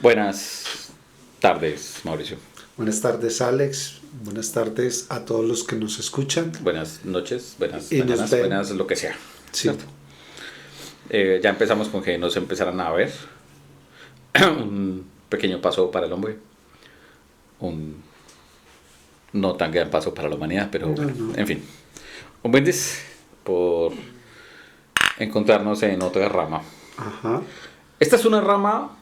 Buenas tardes, Mauricio. Buenas tardes, Alex. Buenas tardes a todos los que nos escuchan. Buenas noches, buenas Y nos mañanas, ven. buenas lo que sea. Sí. ¿Cierto? Ya empezamos con que nos empezarán a ver. Un pequeño paso para el hombre. Un no tan gran paso para la humanidad, pero No. en fin. Un buen día por encontrarnos en otra rama. Ajá. Esta es una rama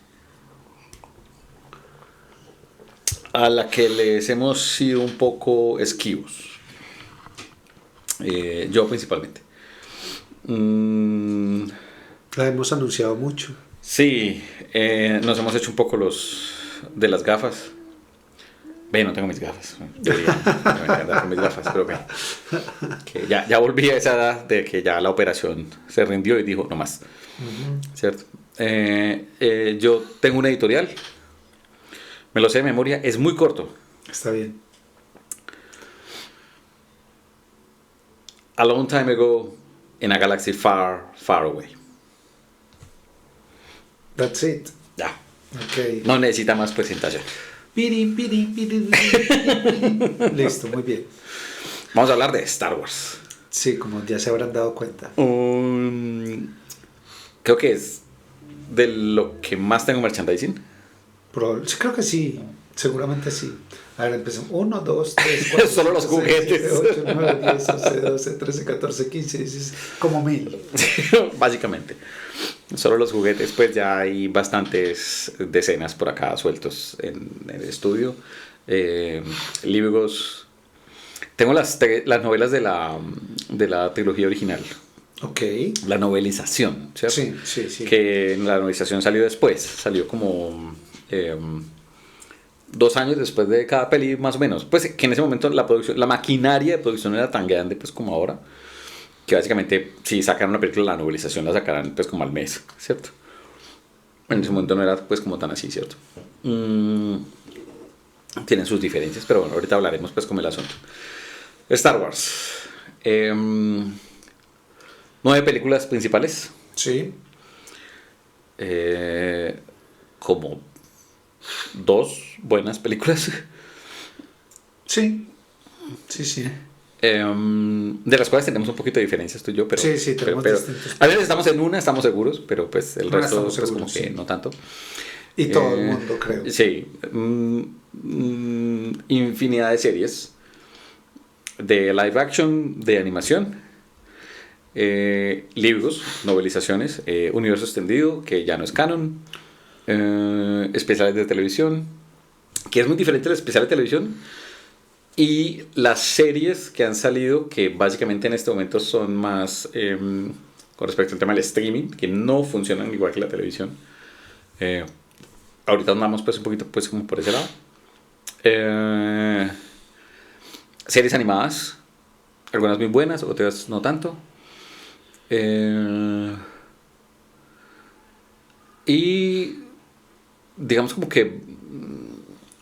a la que les hemos sido un poco esquivos. Yo principalmente. La hemos anunciado mucho. Sí, nos hemos hecho un poco los de las gafas. Ve, no tengo mis gafas. Debería andar con mis gafas, pero ve. Que ya volví a esa edad de que ya la operación se rindió y dijo, no más. ¿Cierto? Yo tengo una editorial. Me lo sé de memoria, es muy corto. Está bien. A long time ago, in a galaxy far, far away. That's it. Ya, Ok. no necesita más presentación. Pirin, pirin, pirin. Listo, muy bien. Vamos a hablar de Star Wars. Sí, como ya se habrán dado cuenta. Creo que es de lo que más tengo merchandising. Sí, creo que sí. Seguramente sí. A ver, empecemos. 1, 2, 3, 4. Solo los juguetes. 8, 9, 10, 11, 12, 13, 14, 15, 16. Como 1000. Básicamente. Solo los juguetes, pues ya hay bastantes decenas por acá sueltos en el estudio. Libros. Tengo las novelas de la trilogía original. Ok. La novelización, ¿cierto? Sí, sí, sí. Que la novelización salió después. Salió como 2 años después de cada peli, más o menos. Pues que en ese momento la maquinaria de producción era tan grande pues como ahora. Que básicamente si sacaran una película, la novelización la sacarán pues como al mes, ¿cierto? En ese momento no era pues como tan así, ¿cierto? Tienen sus diferencias, pero bueno, ahorita hablaremos pues como el asunto. Star Wars. 9 películas principales. Sí. Como 2 buenas películas. Sí. Sí, sí. De las cuales tenemos un poquito de diferencias tú y yo, pero, Sí, tenemos pero distintos. a veces estamos en una, estamos seguros, pero pues el No, resto estamos pues seguros, como que sí. no tanto. Y todo el mundo, creo. Sí, infinidad de series de live action, de animación, libros, novelizaciones, universo extendido, que ya no es canon, especiales de televisión, que es muy diferente del especial de televisión, y las series que han salido, que básicamente en este momento son más con respecto al tema del streaming, que no funcionan igual que la televisión. Ahorita andamos pues un poquito pues como por ese lado. Series animadas, algunas muy buenas, otras no tanto. Y digamos como que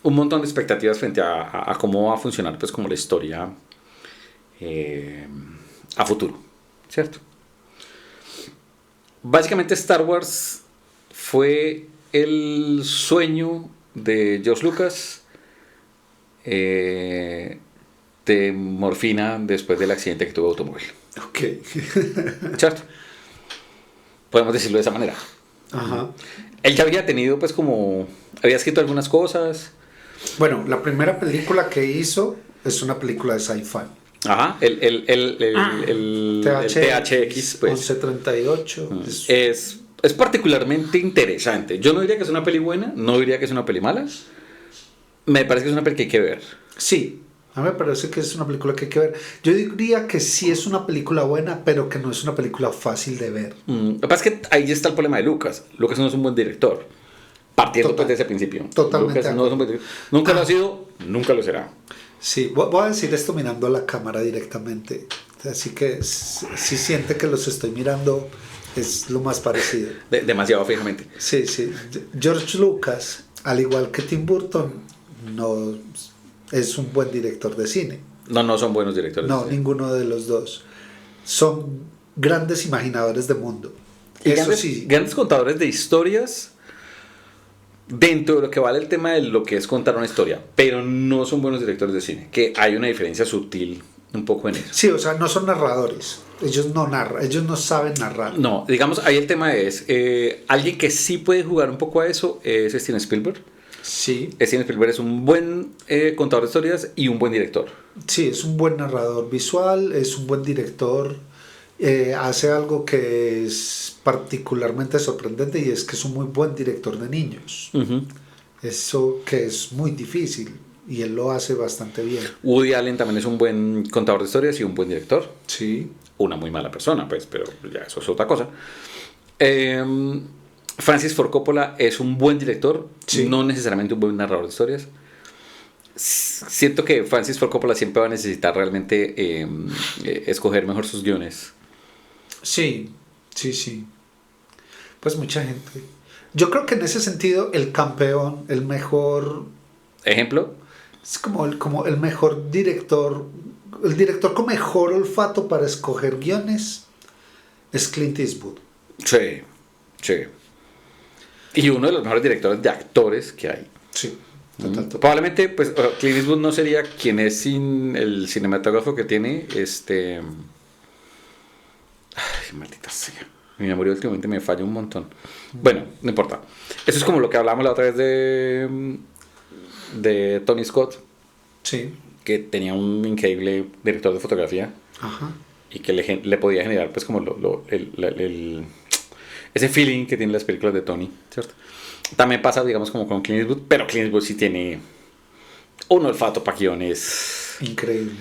un montón de expectativas frente a cómo va a funcionar pues como la historia a futuro, ¿cierto? Básicamente Star Wars fue el sueño de George Lucas de morfina después del accidente que tuvo de automóvil. Ok. ¿Cierto? Podemos decirlo de esa manera. Ajá. Él ya había tenido pues como había escrito algunas cosas. Bueno, la primera película que hizo es una película de sci-fi. Ajá, el THX pues 1138. es particularmente interesante. Yo no diría que es una peli buena, no diría que es una peli mala. Me parece que es una peli que hay que ver. Sí, a mí me parece que es una película que hay que ver. Yo diría que sí es una película buena, pero que no es una película fácil de ver. Lo que pasa es que ahí está el problema de Lucas. Lucas no es un buen director. Partiendo pues de ese principio. Totalmente. Lucas no es un buen director. Nunca lo ha sido, nunca lo será. Sí, voy a decir esto mirando a la cámara directamente. Así que si siente que los estoy mirando, es lo más parecido. Demasiado fijamente. Sí, sí. George Lucas, al igual que Tim Burton, no es un buen director de cine. No son buenos directores. No, ninguno de los dos. Son grandes imaginadores de mundo. Y Eso grandes, sí. grandes contadores de historias dentro de lo que vale el tema de lo que es contar una historia, pero no son buenos directores de cine, que hay una diferencia sutil un poco en eso. Sí, o sea, no son narradores. Ellos no narran, ellos no saben narrar. No, digamos, ahí el tema es, alguien que sí puede jugar un poco a eso es Steven Spielberg. Sí. Steven Spielberg es un buen contador de historias y un buen director. Sí, es un buen narrador visual, es un buen director, hace algo que es particularmente sorprendente y es que es un muy buen director de niños. Uh-huh. Eso que es muy difícil y él lo hace bastante bien. Woody Allen también es un buen contador de historias y un buen director. Sí. Una muy mala persona, pues, pero ya eso es otra cosa. Francis Ford Coppola es un buen director, sí. No necesariamente un buen narrador de historias. Siento que Francis Ford Coppola siempre va a necesitar realmente escoger mejor sus guiones. Sí, sí, sí. Pues mucha gente. Yo creo que en ese sentido el campeón, el mejor... ¿Ejemplo? Es como el mejor director, el director con mejor olfato para escoger guiones es Clint Eastwood. Sí, sí. Y uno de los mejores directores de actores que hay. Sí, total. Probablemente, pues, Clint Eastwood no sería quien es sin el cinematógrafo que tiene, Ay, maldita sea. Mi memoria últimamente me falla un montón. Bueno, no importa. Eso es como lo que hablamos la otra vez de Tony Scott. Sí. Que tenía un increíble director de fotografía. Ajá. Y que le podía generar, pues, como ese feeling que tienen las películas de Tony, ¿cierto? También pasa, digamos, como con Clint Eastwood, pero Clint Eastwood sí tiene un olfato para guiones. Increíble.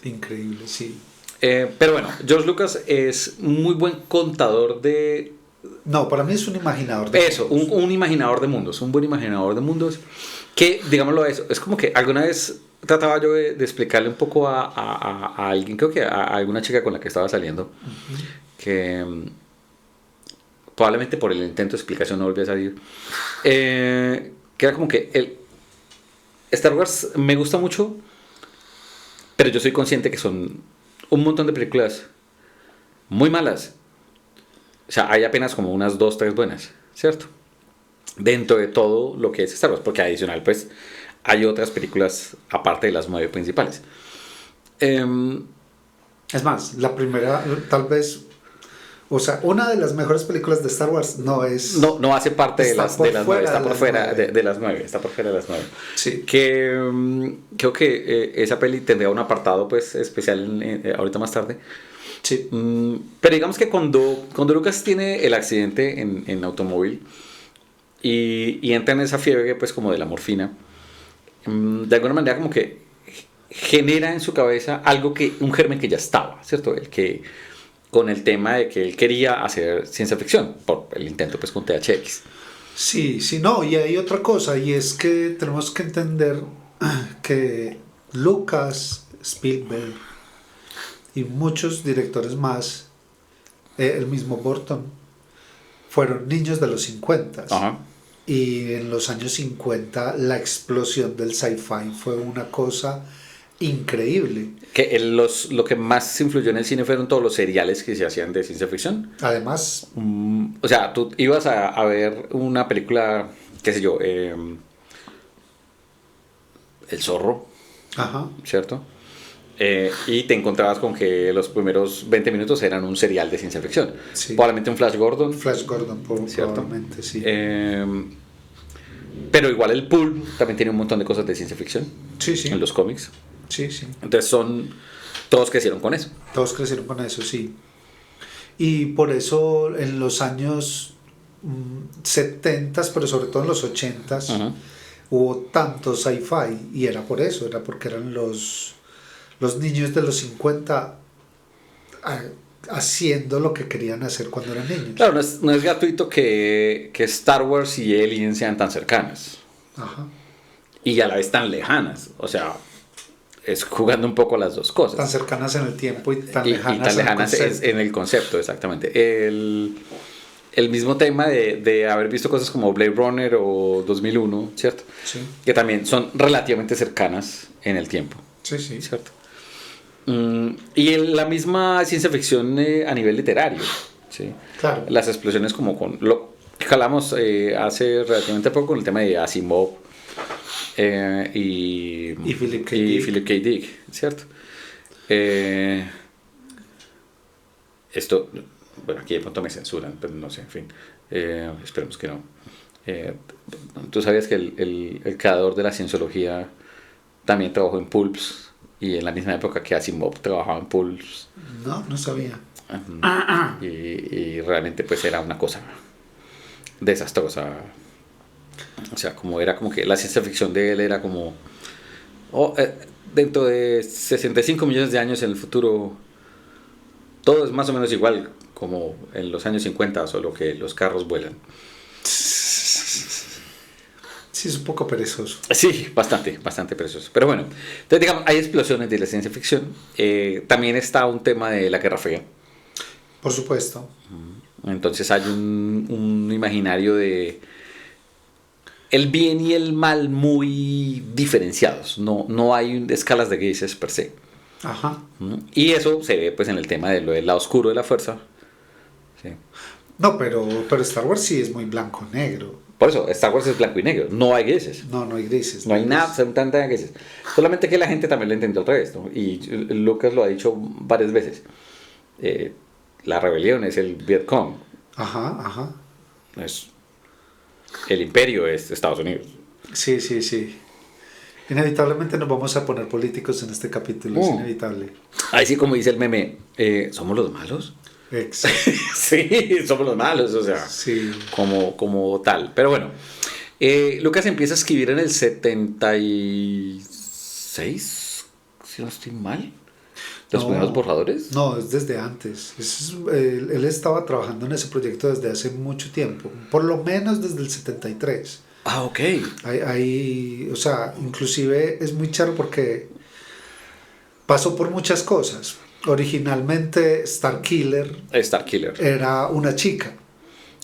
Increíble, sí. Pero bueno, George Lucas es muy buen contador de... No, para mí es un imaginador de eso, un imaginador de mundos, un buen imaginador de mundos, que, digámoslo eso, es como que alguna vez trataba yo de explicarle un poco a alguien, creo que a alguna chica con la que estaba saliendo, uh-huh. Que probablemente por el intento de explicación no volví a salir, que era como que Star Wars me gusta mucho, pero yo soy consciente que son un montón de películas muy malas. O sea, hay apenas como unas 2, 3 buenas, ¿cierto? Dentro de todo lo que es Star Wars, porque adicional, pues, hay otras películas aparte de las 9 principales. Es más, la primera, tal vez, o sea, una de las mejores películas de Star Wars no es... No hace parte de las 9, está por fuera de las 9, está por fuera de las 9. Sí. Que creo que esa peli tendría un apartado, pues, especial ahorita más tarde. Sí. Pero digamos que cuando Lucas tiene el accidente en automóvil y entra en esa fiebre, pues, como de la morfina, de alguna manera como que genera en su cabeza un germen que ya estaba, ¿cierto? El que, con el tema de que él quería hacer ciencia ficción, por el intento, pues, con THX. Sí, no, y hay otra cosa, y es que tenemos que entender que Lucas, Spielberg y muchos directores más, el mismo Burton, fueron niños de los 50. Ajá. Y en los años 50 la explosión del sci-fi fue una cosa increíble. Que lo que más influyó en el cine fueron todos los seriales que se hacían de ciencia ficción. Además, o sea, tú ibas a ver una película, qué sé yo, El Zorro, ajá. ¿cierto? Y te encontrabas con que los primeros 20 minutos eran un serial de ciencia ficción. Sí. Probablemente un Flash Gordon. Flash Gordon, probablemente, sí. Pero igual el Pulp también tiene un montón de cosas de ciencia ficción. Sí. En los cómics. Sí. Entonces todos crecieron con eso. Todos crecieron con eso, sí. Y por eso en los años 70, pero sobre todo en los 80, uh-huh. hubo tanto sci-fi. Y era por eso, era porque eran los niños de los 50 haciendo lo que querían hacer cuando eran niños. Claro, no es gratuito que Star Wars y Alien sean tan cercanas. Ajá. Y a la vez tan lejanas. O sea, es jugando un poco las dos cosas. Tan cercanas en el tiempo y tan lejanas en el concepto, exactamente. El mismo tema de haber visto cosas como Blade Runner o 2001, ¿cierto? Sí. Que también son relativamente cercanas en el tiempo. Sí. ¿Cierto? Y la misma ciencia ficción a nivel literario, ¿sí? Claro. Las explosiones como con que hablamos hace relativamente poco con el tema de Asimov y Philip K. y Dick. Philip K. Dick, ¿cierto? Esto, bueno, aquí de pronto me censuran, pero no sé, en fin, esperemos que no. ¿Tú sabías que el creador de la cienciología también trabajó en Pulps? Y en la misma época que Asimov trabajaba en Pulps. No, no sabía. Y realmente pues era una cosa desastrosa. O sea, como era como que la ciencia ficción de él era como... dentro de 65 millones de años en el futuro, todo es más o menos igual como en los años 50, solo que los carros vuelan. Sí, es un poco perezoso. Sí, bastante precioso. Pero bueno, entonces digamos, hay explosiones de la ciencia ficción. También está un tema de la Guerra Fría. Por supuesto. Entonces hay un imaginario de el bien y el mal muy diferenciados. No hay escalas de grises per se. Ajá. Y eso se ve pues en el tema de lo del lado oscuro de la fuerza. Sí. No, pero Star Wars sí es muy blanco-negro. Por eso, Star Wars es blanco y negro. No hay grises. No, no hay grises. No hay nada, absolutamente nada de grises. Solamente que la gente también lo entendió al revés, ¿no? Y Lucas lo ha dicho varias veces. La rebelión es el Vietcong. Ajá, ajá. El imperio es Estados Unidos. Sí, sí, sí. Inevitablemente nos vamos a poner políticos en este capítulo, es inevitable. Ahí sí, como dice el meme, ¿somos los malos? Exacto. Sí, somos los malos, o sea, Sí. como tal. Pero bueno, Lucas empieza a escribir en el 76, si no estoy mal. ¿Los primeros borradores? No, es desde antes. Él estaba trabajando en ese proyecto desde hace mucho tiempo, por lo menos desde el 73. Ah, ok. O sea, inclusive es muy charro porque pasó por muchas cosas. Originalmente Starkiller era una chica.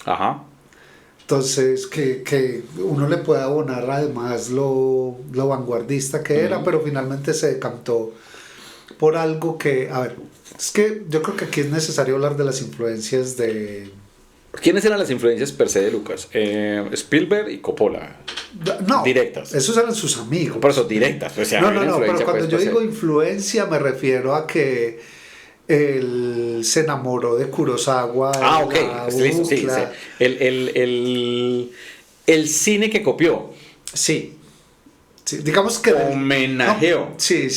Ajá. Entonces, que uno le puede abonar además lo vanguardista que era, pero finalmente se decantó por algo que, a ver, es que yo creo que aquí es necesario hablar de las influencias de... ¿Quiénes eran las influencias per se de Lucas? Spielberg y Coppola. No, directas. Esos eran sus amigos. Por eso, directas. O sea, no, pero cuando pues, yo digo influencia me refiero a que él se enamoró de Kurosawa. Ah, ok. Listo, sí. El cine que copió. Sí. Sí, digamos que homenajeó. No, sí. O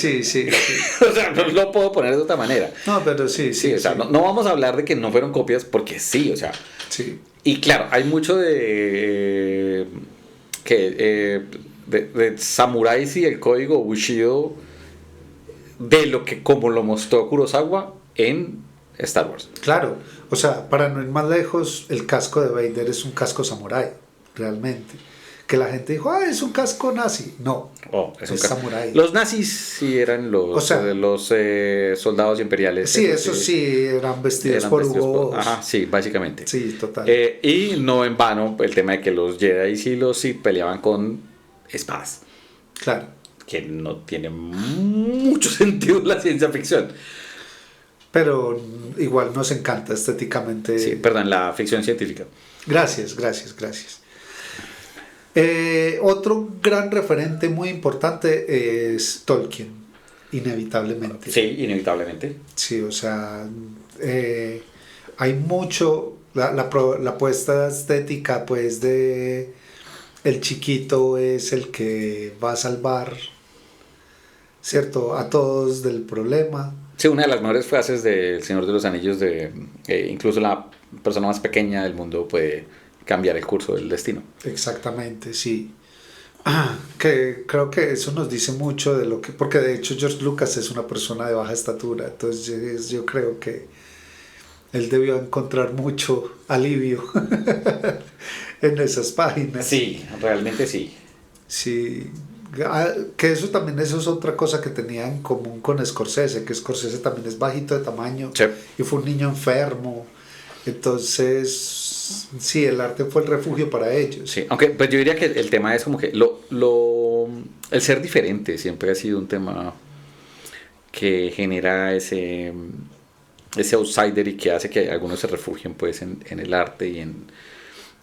sea, no lo puedo poner de otra manera. No, pero sí. O sea, no vamos a hablar de que no fueron copias porque sí, o sea. Sí. Y claro, hay mucho de samuráis y el código Bushido de lo que como lo mostró Kurosawa en Star Wars. Claro, o sea, para no ir más lejos, el casco de Vader es un casco samurái, realmente. Que la gente dijo, es un casco nazi. No, es un samurái. Los nazis sí eran los soldados imperiales. Sí, esos sí eran vestidos por Hugo Boss. Ajá, sí, básicamente. Sí, total. Y no en vano el tema de que los Jedi y los Sith peleaban con espadas. Claro. Que no tiene mucho sentido la ciencia ficción. Pero igual nos encanta estéticamente. Sí, perdón, la ficción científica. Gracias. Otro gran referente muy importante es Tolkien, inevitablemente. Sí, inevitablemente. Sí, o sea, hay mucho, la apuesta estética pues de el chiquito es el que va a salvar, ¿cierto?, a todos del problema. Sí, una de las mejores frases del Señor de los Anillos incluso la persona más pequeña del mundo puede cambiar el curso del destino. Exactamente, sí. Que creo que eso nos dice mucho de lo que... Porque de hecho George Lucas es una persona de baja estatura, entonces yo creo que él debió encontrar mucho alivio en esas páginas. Sí, realmente sí. Sí, que eso es otra cosa que tenía en común con Scorsese, que Scorsese también es bajito de tamaño, sí, y fue un niño enfermo. Entonces, sí, el arte fue el refugio para ellos. Sí, aunque pues yo diría que el tema es como que el ser diferente siempre ha sido un tema que genera ese outsider y que hace que algunos se refugien pues en el arte y en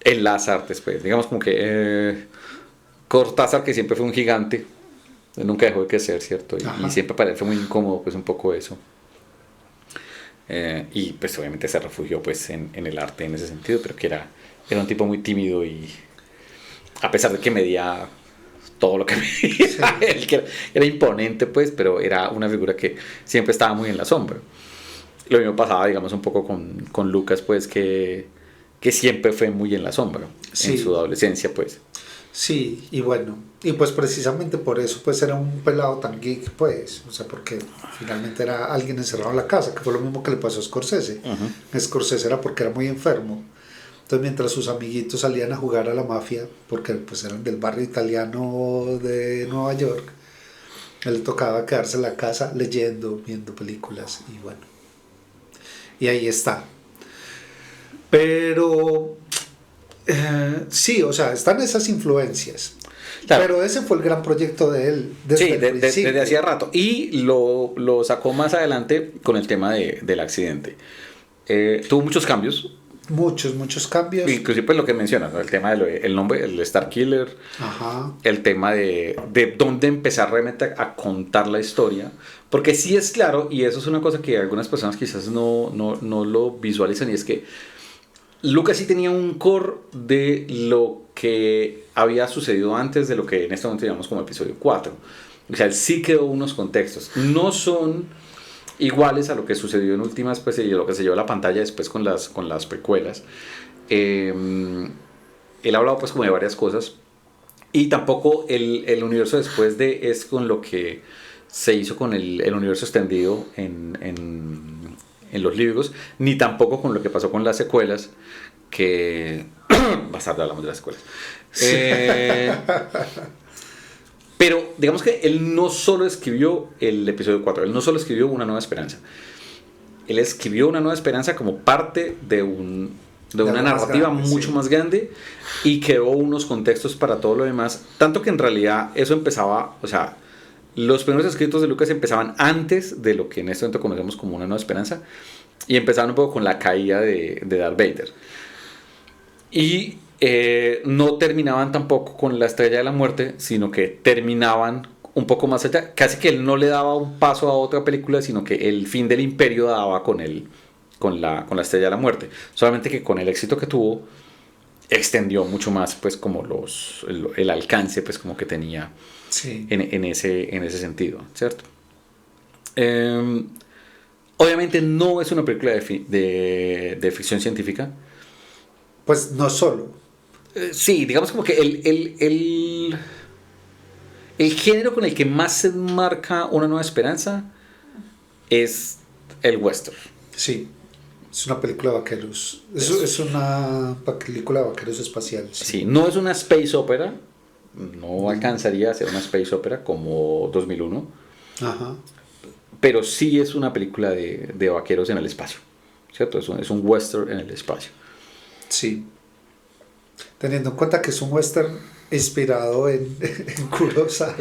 en las artes, pues. Digamos como que Cortázar, que siempre fue un gigante, nunca dejó de crecer, ¿cierto? Y siempre parece muy incómodo, pues, un poco eso. Y pues obviamente se refugió pues en el arte en ese sentido, pero que era un tipo muy tímido y a pesar de que medía todo lo que medía, sí. Él que era imponente pues, pero era una figura que siempre estaba muy en la sombra. Lo mismo pasaba digamos un poco con Lucas pues, que siempre fue muy en la sombra, sí. En su adolescencia pues. Sí, y bueno, y pues precisamente por eso pues era un pelado tan geek pues, o sea, porque finalmente era alguien encerrado en la casa, que fue lo mismo que le pasó a Scorsese. Scorsese era porque era muy enfermo, entonces mientras sus amiguitos salían a jugar a la mafia, porque pues eran del barrio italiano de Nueva York, a él le tocaba quedarse en la casa leyendo, viendo películas y bueno, y ahí está. Pero... sí, o sea, están esas influencias. Claro. Pero ese fue el gran proyecto de él desde hacía rato. Y lo sacó más adelante con el tema del accidente. Tuvo muchos cambios. Muchos cambios. Inclusive pues, lo que mencionas, ¿no? El tema del nombre, el Star Killer. Ajá. El tema de dónde empezar realmente a contar la historia. Porque sí es claro, y eso es una cosa que algunas personas quizás no lo visualizan, y es que Lucas sí tenía un core de lo que había sucedido antes de lo que en este momento llamamos como episodio 4. O sea, él sí creó unos contextos. No son iguales a lo que sucedió en últimas, pues, y lo que se llevó a la pantalla después con las precuelas. Él ha hablado pues como de varias cosas. Y tampoco el universo después de es con lo que se hizo con el universo extendido en los libros, ni tampoco con lo que pasó con las secuelas, que más tarde hablamos de las secuelas. Pero digamos que él no solo escribió el episodio 4, él no solo escribió Una Nueva Esperanza, él escribió Una Nueva Esperanza como parte de una narrativa mucho más grande, y creó unos contextos para todo lo demás, tanto que en realidad eso empezaba, o sea, los primeros escritos de Lucas empezaban antes de lo que en este momento conocemos como Una Nueva Esperanza, y empezaban un poco con la caída de Darth Vader. Y no terminaban tampoco con la Estrella de la Muerte, sino que terminaban un poco más allá. Casi que él no le daba un paso a otra película, sino que el fin del imperio daba con la Estrella de la Muerte. Solamente que con el éxito que tuvo, extendió mucho más pues como el alcance pues como que tenía. Sí. En ese sentido, ¿cierto? Obviamente no es una película de ficción científica. Pues no solo. Sí, digamos como que el género con el que más se marca Una Nueva Esperanza es el western. Sí, es una película de vaqueros. Es una película de vaqueros espacial. Sí, no es una space opera. No alcanzaría a ser una space opera como 2001. Ajá. Pero sí es una película de vaqueros en el espacio, ¿cierto? Es un western en el espacio. Sí. Teniendo en cuenta que es un western inspirado en Kurosawa.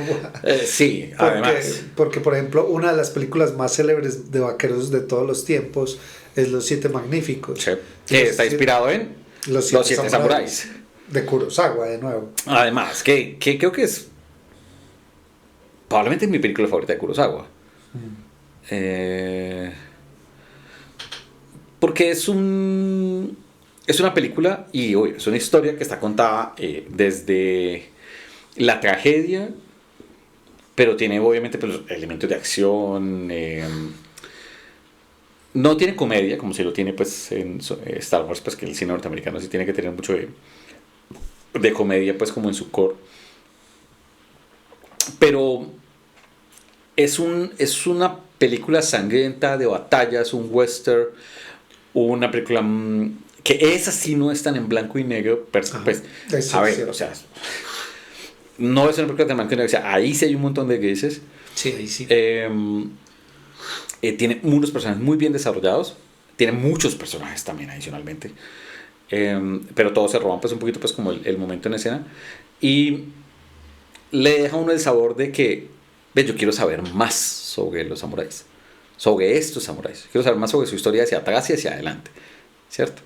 Sí, además. Porque, por ejemplo, una de las películas más célebres de vaqueros de todos los tiempos es Los Siete Magníficos. Sí. Que está inspirado en Los Siete Samuráis. De Kurosawa, de nuevo. Además, que creo que es probablemente mi película favorita de Kurosawa. Porque es una película y es una historia que está contada desde la tragedia, pero tiene obviamente pues, elementos de acción. No tiene comedia como si lo tiene pues en Star Wars, pues que el cine norteamericano sí tiene que tener mucho de comedia pues como en su core, pero es una película sangrienta de batallas, un western, una película que esa sí no es tan en blanco y negro, pues a ver, o sea, no es una película de blanco y negro, o sea, ahí sí hay un montón de grises. Sí, ahí sí. Tiene unos personajes muy bien desarrollados, tiene muchos personajes también adicionalmente. Pero todos se roban pues un poquito pues como el momento en escena, y le deja a uno el sabor de que yo quiero saber más sobre los samuráis, sobre estos samuráis, quiero saber más sobre su historia hacia atrás y hacia adelante, ¿cierto?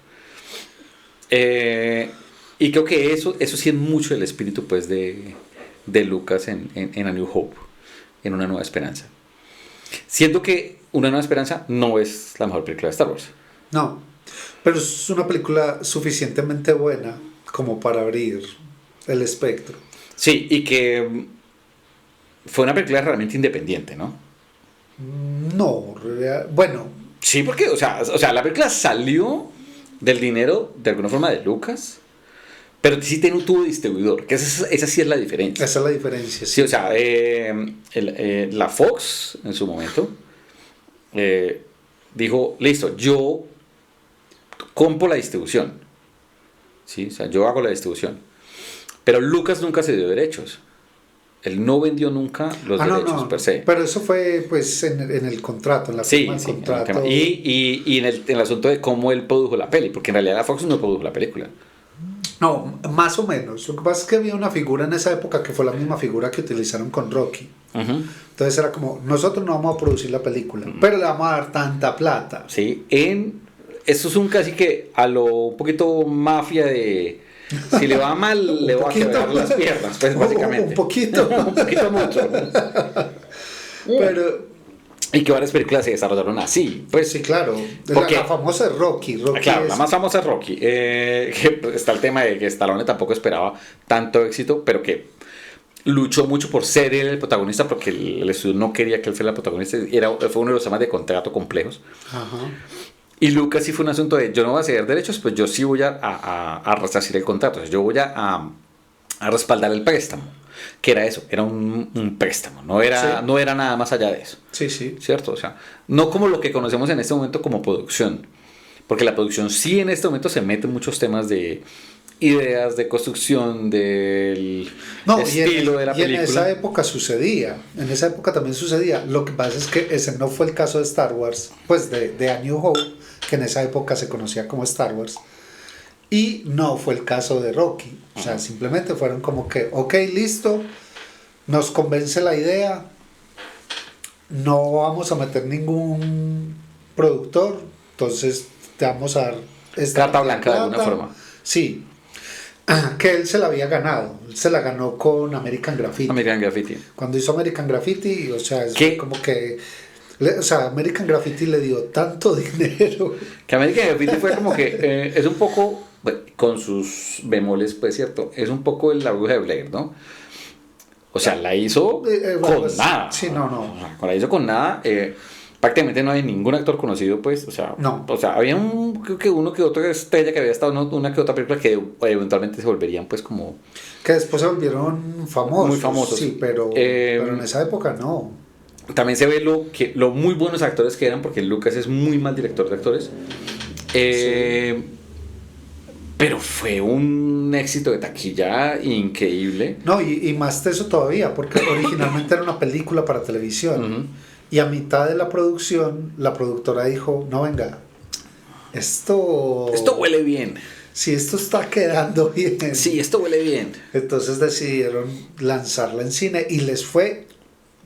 Y creo que eso sí es mucho el espíritu pues de Lucas en A New Hope, en Una Nueva Esperanza. Siento que Una Nueva Esperanza no es la mejor película de Star Wars. No, pero es una película suficientemente buena como para abrir el espectro. Sí, y que fue una película realmente independiente, ¿no? No, bueno. Sí, porque, o sea, la película salió del dinero, de alguna forma, de Lucas, pero sí tuvo distribuidor, que esa sí es la diferencia. Esa es la diferencia. Sí, o sea, la Fox, en su momento, dijo, listo, yo compro la distribución. ¿Sí? O sea, yo hago la distribución. Pero Lucas nunca se dio derechos. Él no vendió nunca los derechos per se. Pero eso fue pues en el contrato, en la firma del contrato. Y en el asunto de cómo él produjo la peli, porque en realidad la Fox no produjo la película. No, más o menos. Lo que pasa es que había una figura en esa época que fue la misma figura que utilizaron con Rocky. Uh-huh. Entonces era como, nosotros no vamos a producir la película, pero le vamos a dar tanta plata. Sí, esto es un casi que a lo un poquito mafia de... Si le va mal, le va a quebrar las piernas, pues básicamente. Un poquito. Un poquito mucho. Pero... Y que varias películas se desarrollaron así. Pues, sí, claro. Porque, la famosa es Rocky. Claro, la más famosa es Rocky. Que está el tema de que Stallone tampoco esperaba tanto éxito, pero que luchó mucho por ser él el protagonista, porque el estudio no quería que él fuera el protagonista. Fue uno de los temas de contrato complejos. Ajá. Y Lucas sí fue un asunto de, yo no voy a ceder derechos, pues yo sí voy a resarcir el contrato. Yo voy a respaldar el préstamo. Que era eso, era un préstamo, no era nada más allá de eso. Sí, sí. ¿Cierto? O sea, no como lo que conocemos en este momento como producción. Porque la producción sí en este momento se mete en muchos temas de ideas, de construcción, del estilo de la película. Y en esa época sucedía, en esa época también sucedía. Lo que pasa es que ese no fue el caso de Star Wars, pues de A New Hope, que en esa época se conocía como Star Wars. Y no fue el caso de Rocky. O sea, simplemente fueron como que, ok, listo, nos convence la idea, no vamos a meter ningún productor, entonces te vamos a dar esta carta blanca de alguna forma. Sí, que él se la había ganado, él se la ganó con American Graffiti. American Graffiti. Cuando hizo American Graffiti, o sea, es como que... O sea, American Graffiti le dio tanto dinero. Que American Graffiti fue como que es un poco... con sus bemoles, pues cierto, es un poco la bruja de Blair, ¿no? O sea, la hizo con nada. Sí, no. La hizo con nada. Prácticamente no hay ningún actor conocido, pues. O sea, no. O sea, había creo que uno que otra estrella que había estado en una que otra película que eventualmente se volverían, pues, como. Que después se volvieron famosos. Muy famosos. Sí, pero en esa época no. También se ve lo muy buenos actores que eran, porque Lucas es muy mal director de actores. Sí. Pero fue un éxito de taquilla increíble. No, y más de eso todavía, porque originalmente era una película para televisión. Uh-huh. Y a mitad de la producción, la productora dijo, no, venga, esto huele bien. Sí, esto está quedando bien. Sí, esto huele bien. Entonces decidieron lanzarla en cine y les fue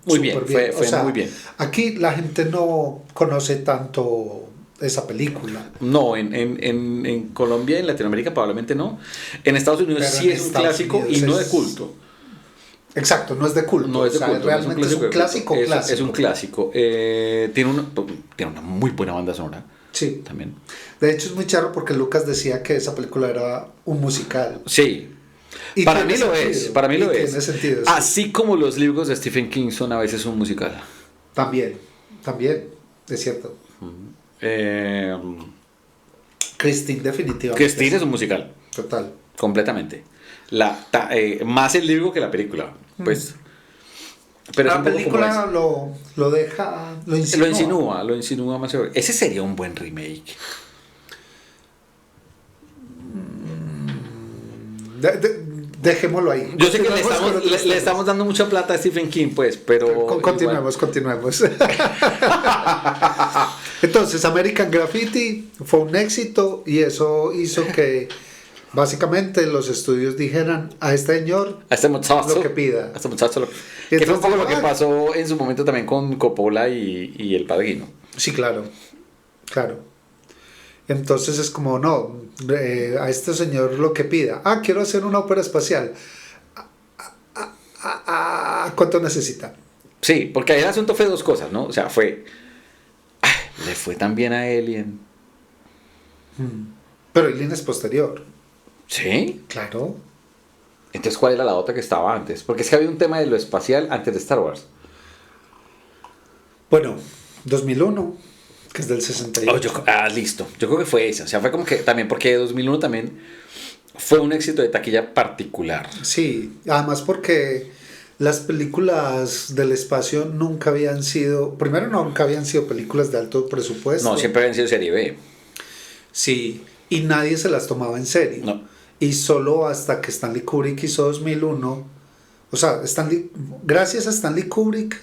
muy bien. Fue muy bien. Aquí la gente no conoce tanto esa película. No, en Colombia y en Latinoamérica probablemente no. En Estados Unidos sí es un clásico y no de culto. Exacto, no es de culto. No es de culto. Realmente es un clásico. Es un clásico. Tiene una muy buena banda sonora. Sí. También. De hecho es muy charro porque Lucas decía que esa película era un musical. Sí. Y para mí lo es. Para mí lo es. Tiene sentido. Sí. Así como los libros de Stephen King son a veces un musical. También. Es cierto. Christine, definitivamente. Christine es un musical. Total. Completamente. Más el libro que la película. Pues. Pero la película lo deja. Lo insinúa más. Ese sería un buen remake. Dejémoslo ahí. Yo sé que le estamos dando mucha plata a Stephen King, pues, pero... Continuemos. Entonces, American Graffiti fue un éxito y eso hizo que básicamente los estudios dijeran a este señor muchacho, lo que pida. A este muchacho que fue un poco lo que pasó en su momento también con Coppola y El Padrino. Sí, claro. Entonces es como, no, a este señor lo que pida, quiero hacer una ópera espacial. ¿Cuánto necesita? Sí, porque ahí el asunto fue dos cosas, ¿no? O sea, le fue tan bien a Alien. Pero Alien es posterior. ¿Sí? Claro. Entonces, ¿cuál era la otra que estaba antes? Porque es que había un tema de lo espacial antes de Star Wars. Bueno, 2001, que es del 68. Listo. Yo creo que fue esa. O sea, fue como que también, porque 2001 también fue un éxito de taquilla particular. Sí, además porque las películas del espacio nunca habían sido, primero nunca habían sido películas de alto presupuesto. No, siempre habían sido serie B. Sí, y nadie se las tomaba en serio. No. Y solo hasta que Stanley Kubrick hizo 2001, o sea, gracias a Stanley Kubrick,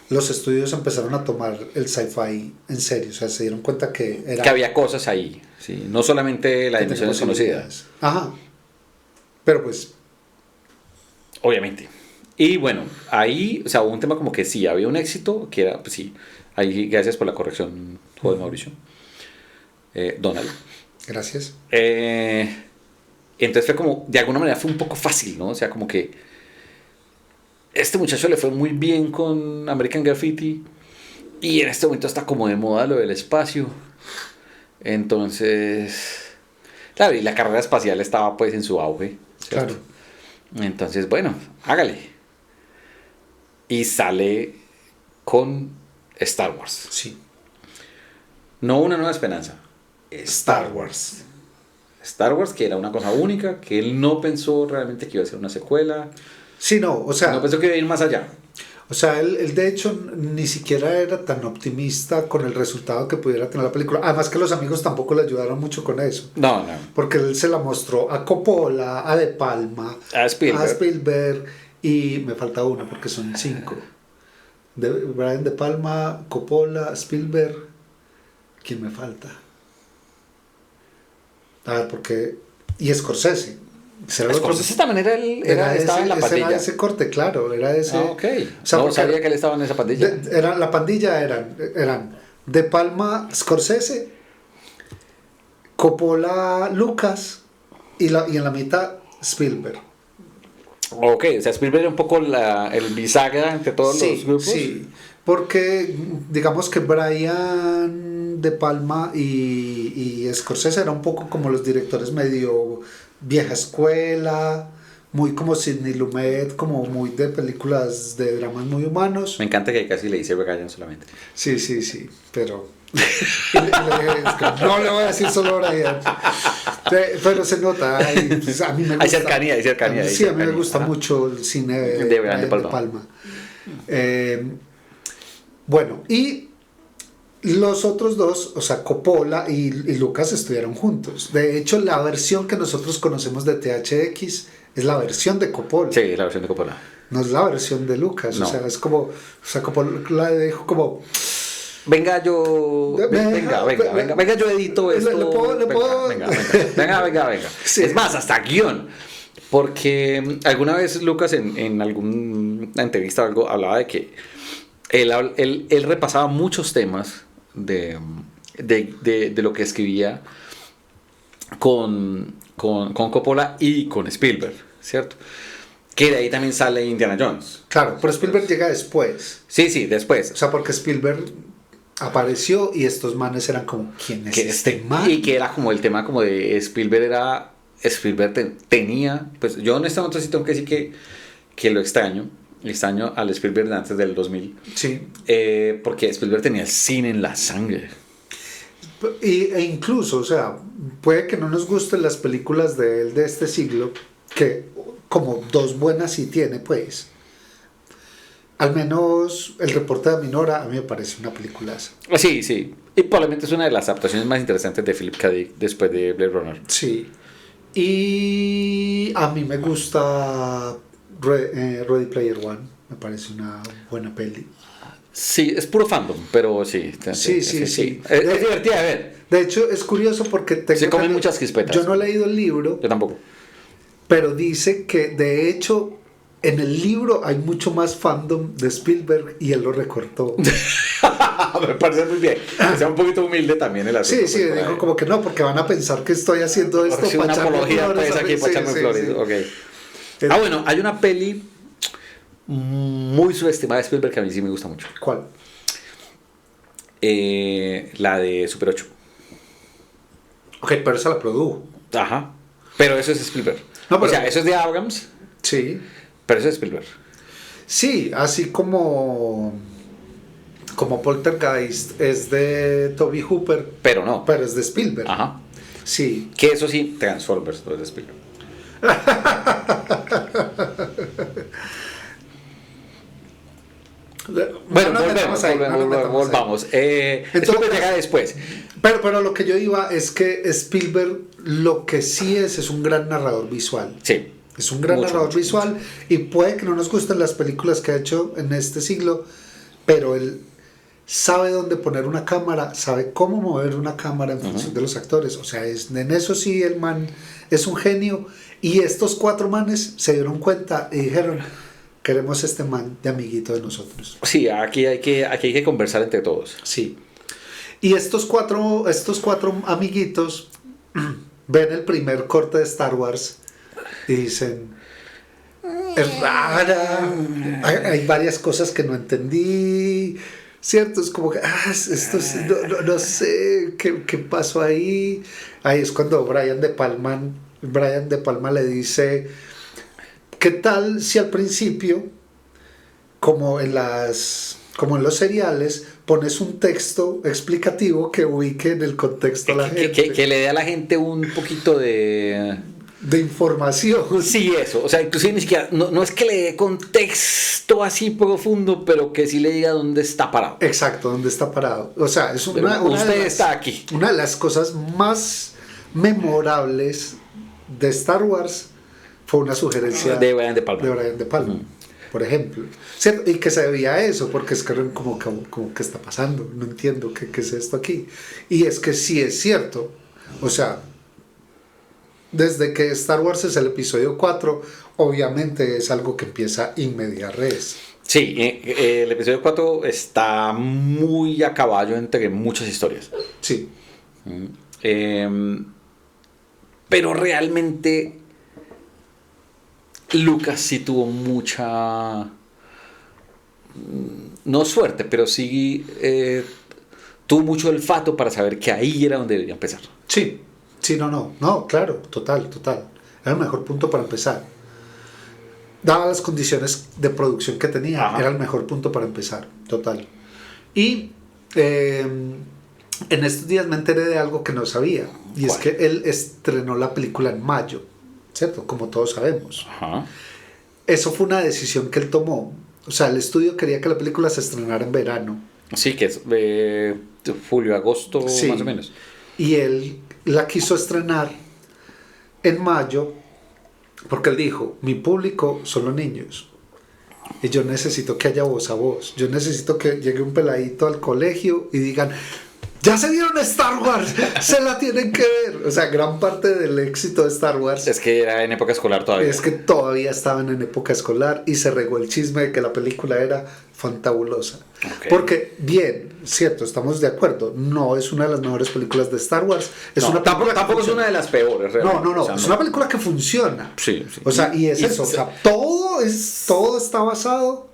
los estudios empezaron a tomar el sci-fi en serio. O sea, se dieron cuenta que había cosas ahí, sí, no solamente la dimensión desconocida. Ajá. Pero pues, obviamente. Y bueno, ahí, o sea, hubo un tema como que sí, había un éxito, que era, pues sí, ahí gracias por la corrección, joven Mauricio. Donald. Gracias. Entonces fue como, de alguna manera fue un poco fácil, ¿no? O sea, como que este muchacho le fue muy bien con American Graffiti y en este momento está como de moda lo del espacio. Entonces, claro, y la carrera espacial estaba pues en su auge, ¿cierto? Claro. Entonces, bueno, hágale. Y sale con Star Wars. Sí. No Una Nueva Esperanza. Star Wars. Star Wars, que era una cosa única, que él no pensó realmente que iba a ser una secuela. Sí, no, o sea... No pensó que iba a ir más allá. O sea, él de hecho ni siquiera era tan optimista con el resultado que pudiera tener la película. Además que los amigos tampoco le ayudaron mucho con eso. No. Porque él se la mostró a Coppola, a De Palma, a Spielberg y me falta uno porque son 5. Brian De Palma, Coppola, Spielberg. ¿Quién me falta? A ver, porque... Y Scorsese. Scorsese también estaba en la pandilla. Era ese corte, claro. Era ese. Ok. O sea, no sabía que él estaba en esa pandilla. La pandilla eran De Palma, Scorsese, Coppola, Lucas y en la mitad Spielberg. Ok, o sea, Spielberg era un poco el bisagra entre todos los grupos. Sí, porque digamos que Brian De Palma y Scorsese eran un poco como los directores medio vieja escuela, muy como Sidney Lumet, como muy de películas de dramas muy humanos. Me encanta que casi le dice Ryan solamente. Sí, pero no le voy a decir solo Brian, pero se nota, a mí me gusta, hay cercanía. Sí, a mí me gusta mucho el cine de Brian De Palma. Bueno, y los otros dos, o sea, Coppola y Lucas estudiaron juntos. De hecho, la versión que nosotros conocemos de THX es la versión de Coppola. Sí, la versión de Coppola. No es la versión de Lucas. No. O sea, es como... O sea, Coppola le dijo como... Venga, yo edito esto. Venga. Sí. Es más, hasta guión. Porque alguna vez Lucas en alguna entrevista o algo hablaba de que él repasaba muchos temas de lo que escribía con Coppola y con Spielberg, ¿cierto? Que de ahí también sale Indiana Jones. Claro, pero Spielberg llega después. Sí, después. O sea, porque Spielberg apareció y estos manes eran como, ¿quién es este man? Y que era como el tema como de Spielberg tenía, pues yo en este momento sí tengo que decir que lo extraño al Spielberg de antes del 2000. Sí. Porque Spielberg tenía el cine en la sangre. E incluso, o sea, puede que no nos gusten las películas de él de este siglo, que como dos buenas sí tiene, pues. Al menos El reporte de Aminora a mí me parece una peliculaza. Sí. Y probablemente es una de las adaptaciones más interesantes de Philip K. Dick después de Blade Runner. Sí. Y a mí me gusta Ready Player One. Me parece una buena peli. Sí, es puro fandom, pero sí. Sí. Es divertida de ver. De hecho, es curioso porque se comen muchas crispetas. Yo no he leído el libro. Yo tampoco. Pero dice que de hecho en el libro hay mucho más fandom de Spielberg y él lo recortó. Me parece muy bien. Que sea un poquito humilde también el asunto. Sí, pues, dijo como que no, porque van a pensar que estoy haciendo esto sí, una apología pues, aquí para echarme flores. Sí. Okay. Bueno, hay una peli muy subestimada de Spielberg que a mí sí me gusta mucho. ¿Cuál? La de Super 8. Ok, pero esa la produjo. Ajá. Pero eso es Spielberg. No, pero... O sea, eso es de Abrams. Sí. Pero eso es Spielberg. Sí, así como Poltergeist es de Toby Hooper. Pero no. Pero es de Spielberg. Ajá. Sí. Que eso sí, Transformers no es de Spielberg. Bueno, volvamos. Spielberg llega después. Pero lo que yo iba es que Spielberg lo que sí es un gran narrador visual. Sí. Es un gran narrador visual y puede que no nos gusten las películas que ha hecho en este siglo, pero él sabe dónde poner una cámara, sabe cómo mover una cámara en función de los actores. O sea, en eso sí el man es un genio. Y estos 4 manes se dieron cuenta y dijeron, queremos este man de amiguito de nosotros. Sí, aquí hay que conversar entre todos. Sí. Y estos cuatro amiguitos ven el primer corte de Star Wars y dicen, es rara, hay varias cosas que no entendí, ¿cierto? Es como que, esto no sé qué pasó ahí. Ahí es cuando Brian De Palma le dice, ¿qué tal si al principio, como en los seriales, pones un texto explicativo que ubique en el contexto a la gente? Que le dé a la gente un poquito de información. Sí, eso. O sea, inclusive ni siquiera, no es que le dé contexto así profundo, pero que sí le diga dónde está parado. Exacto, dónde está parado. O sea, es usted está aquí. Una de las cosas más memorables de Star Wars fue una sugerencia de Brian De Palma. Por ejemplo, ¿cierto? Y que se debía a eso, porque es que como ¿qué está pasando? No entiendo qué es esto aquí. Y es que sí es cierto. O sea, desde que Star Wars es el episodio 4, obviamente es algo que empieza in media res. Sí, el episodio 4 está muy a caballo entre muchas historias. Sí. Pero realmente Lucas sí tuvo mucha, no suerte, pero sí tuvo mucho olfato para saber que ahí era donde debería empezar. Sí, no, claro, total. Era el mejor punto para empezar. Dadas las condiciones de producción que tenía, era el mejor punto para empezar, total. Y en estos días me enteré de algo que no sabía, y es que él estrenó la película en mayo, ¿cierto? Como todos sabemos. Ajá. Eso fue una decisión que él tomó. O sea, el estudio quería que la película se estrenara en verano. Sí, que es julio, agosto, sí, más o menos. Y él la quiso estrenar en mayo porque él dijo, mi público son los niños y yo necesito que haya voz a voz. Yo necesito que llegue un peladito al colegio y digan, ya se vieron Star Wars, se la tienen que ver. O sea, gran parte del éxito de Star Wars es que era en época escolar todavía. Es que todavía estaban en época escolar y se regó el chisme de que la película era fantabulosa. Okay. Porque, bien, cierto, estamos de acuerdo, no es una de las mejores películas de Star Wars. Es una tampoco es una de las peores, realmente. No, o sea, es una película que funciona. Sí. O sea, y es eso, o sea, todo está basado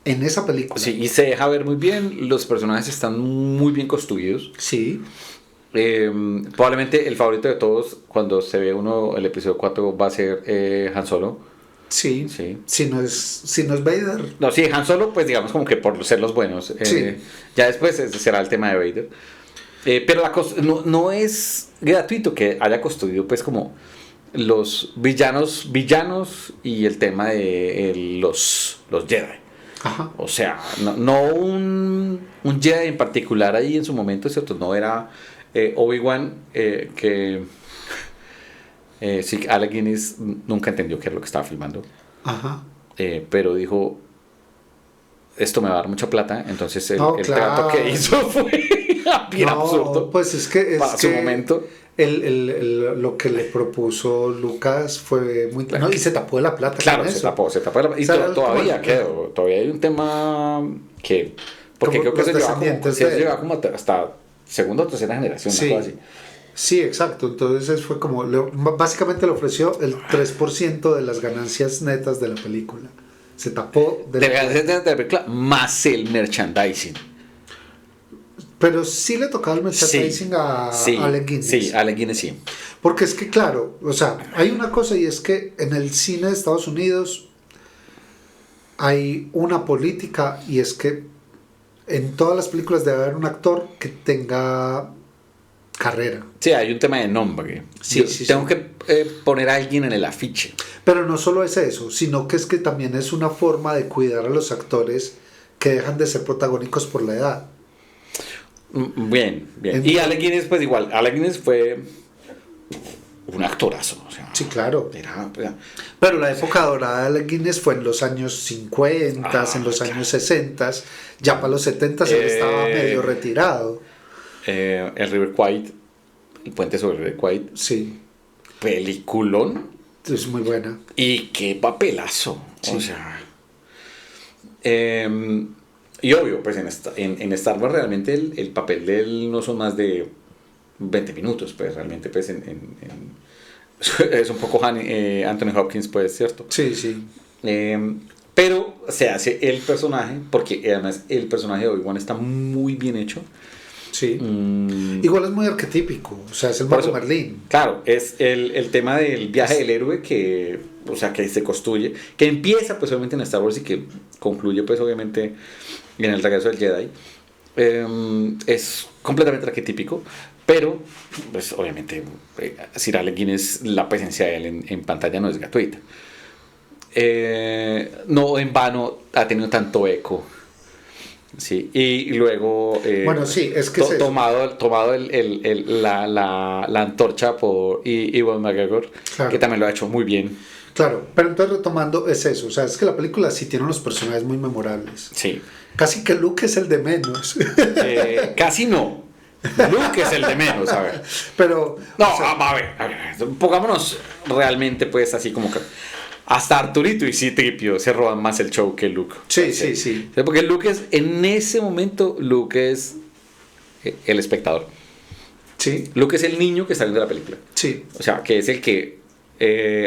en esa película. Sí, y se deja ver muy bien, los personajes están muy bien construidos. Sí. Probablemente el favorito de todos, cuando se ve el episodio 4, va a ser Han Solo. Sí. Si no es Vader. No, sí, Han Solo, pues digamos como que por ser los buenos. Sí. Ya después será el tema de Vader. Pero no es gratuito que haya construido pues como los villanos y el tema de los Jedi. Ajá. O sea, no un Jedi en particular ahí en su momento, ¿cierto? No era Obi-Wan que sí, Alec Guinness nunca entendió qué era lo que estaba filmando. Ajá. Pero dijo, esto me va a dar mucha plata, entonces el claro. trato que hizo fue bien absurdo. Pues es que su momento. Lo que le propuso Lucas fue muy claro. No, y se tapó de la plata. Claro, se tapó de la plata. Y todavía hay un tema que Porque como creo que los se descendientes de él. lleva como hasta segunda o tercera generación, Sí. algo así. Sí, exacto. Entonces fue como, básicamente le ofreció el 3% de las ganancias netas de la película. Se tapó de De la la de la película más el merchandising. Pero sí le tocaba el merchandising a Alec Guinness. Sí, Alec Guinness sí. Porque es que, claro, o sea, hay una cosa y es que en el cine de Estados Unidos hay una política y es que en todas las películas debe haber un actor que tenga carrera. Sí, hay un tema de nombre. Sí, Yo sí, tengo sí. que poner a alguien en el afiche. Pero no solo es eso, sino que es que también es una forma de cuidar a los actores que dejan de ser protagónicos por la edad. Bien, bien. Y Alec Guinness, pues igual, Alec Guinness fue un actorazo. O sea, Sí, claro. era, Pero la época dorada de Alec Guinness fue en los años 50, en los años 60, ya para los 70 él estaba medio retirado. el River Kwai, el puente sobre el River Kwai, Sí, peliculón. es muy buena. Y qué papelazo. Sí. O sea. Y obvio, pues en Star Wars realmente el papel de él no son más de 20 minutos, pues realmente pues es un poco Anthony Hopkins, pues, ¿cierto? Sí, sí. Pero se hace el personaje, porque además el personaje de Obi-Wan está muy bien hecho. Sí. Igual es muy arquetípico, o sea, es el Por mago eso, Merlín. Claro, es el tema del viaje del héroe que, o sea, que se construye, que empieza pues obviamente en Star Wars y que concluye pues obviamente en el regreso del Jedi. Es completamente arquetípico, pero pues obviamente Sir Alec Guinness, la presencia de él en pantalla no es gratuita. No en vano ha tenido tanto eco. Sí, y luego Bueno, sí, es que tomado la antorcha por Ewan McGregor, Claro. que también lo ha hecho muy bien. Claro, pero entonces retomando es eso, o sea, es que la película sí tiene unos personajes muy memorables. Sí. Casi que Luke es el de menos. Casi no. Luke es el de menos, a ver. Pero No, o sea, a ver, pongámonos realmente pues así como que hasta Arturito y C-3PO se roban más el show que Luke. sí, sí, sí. Porque Luke es, en ese momento, Luke es el espectador. Sí, Luke es el niño que está viendo la película. sí. O sea, que es el que,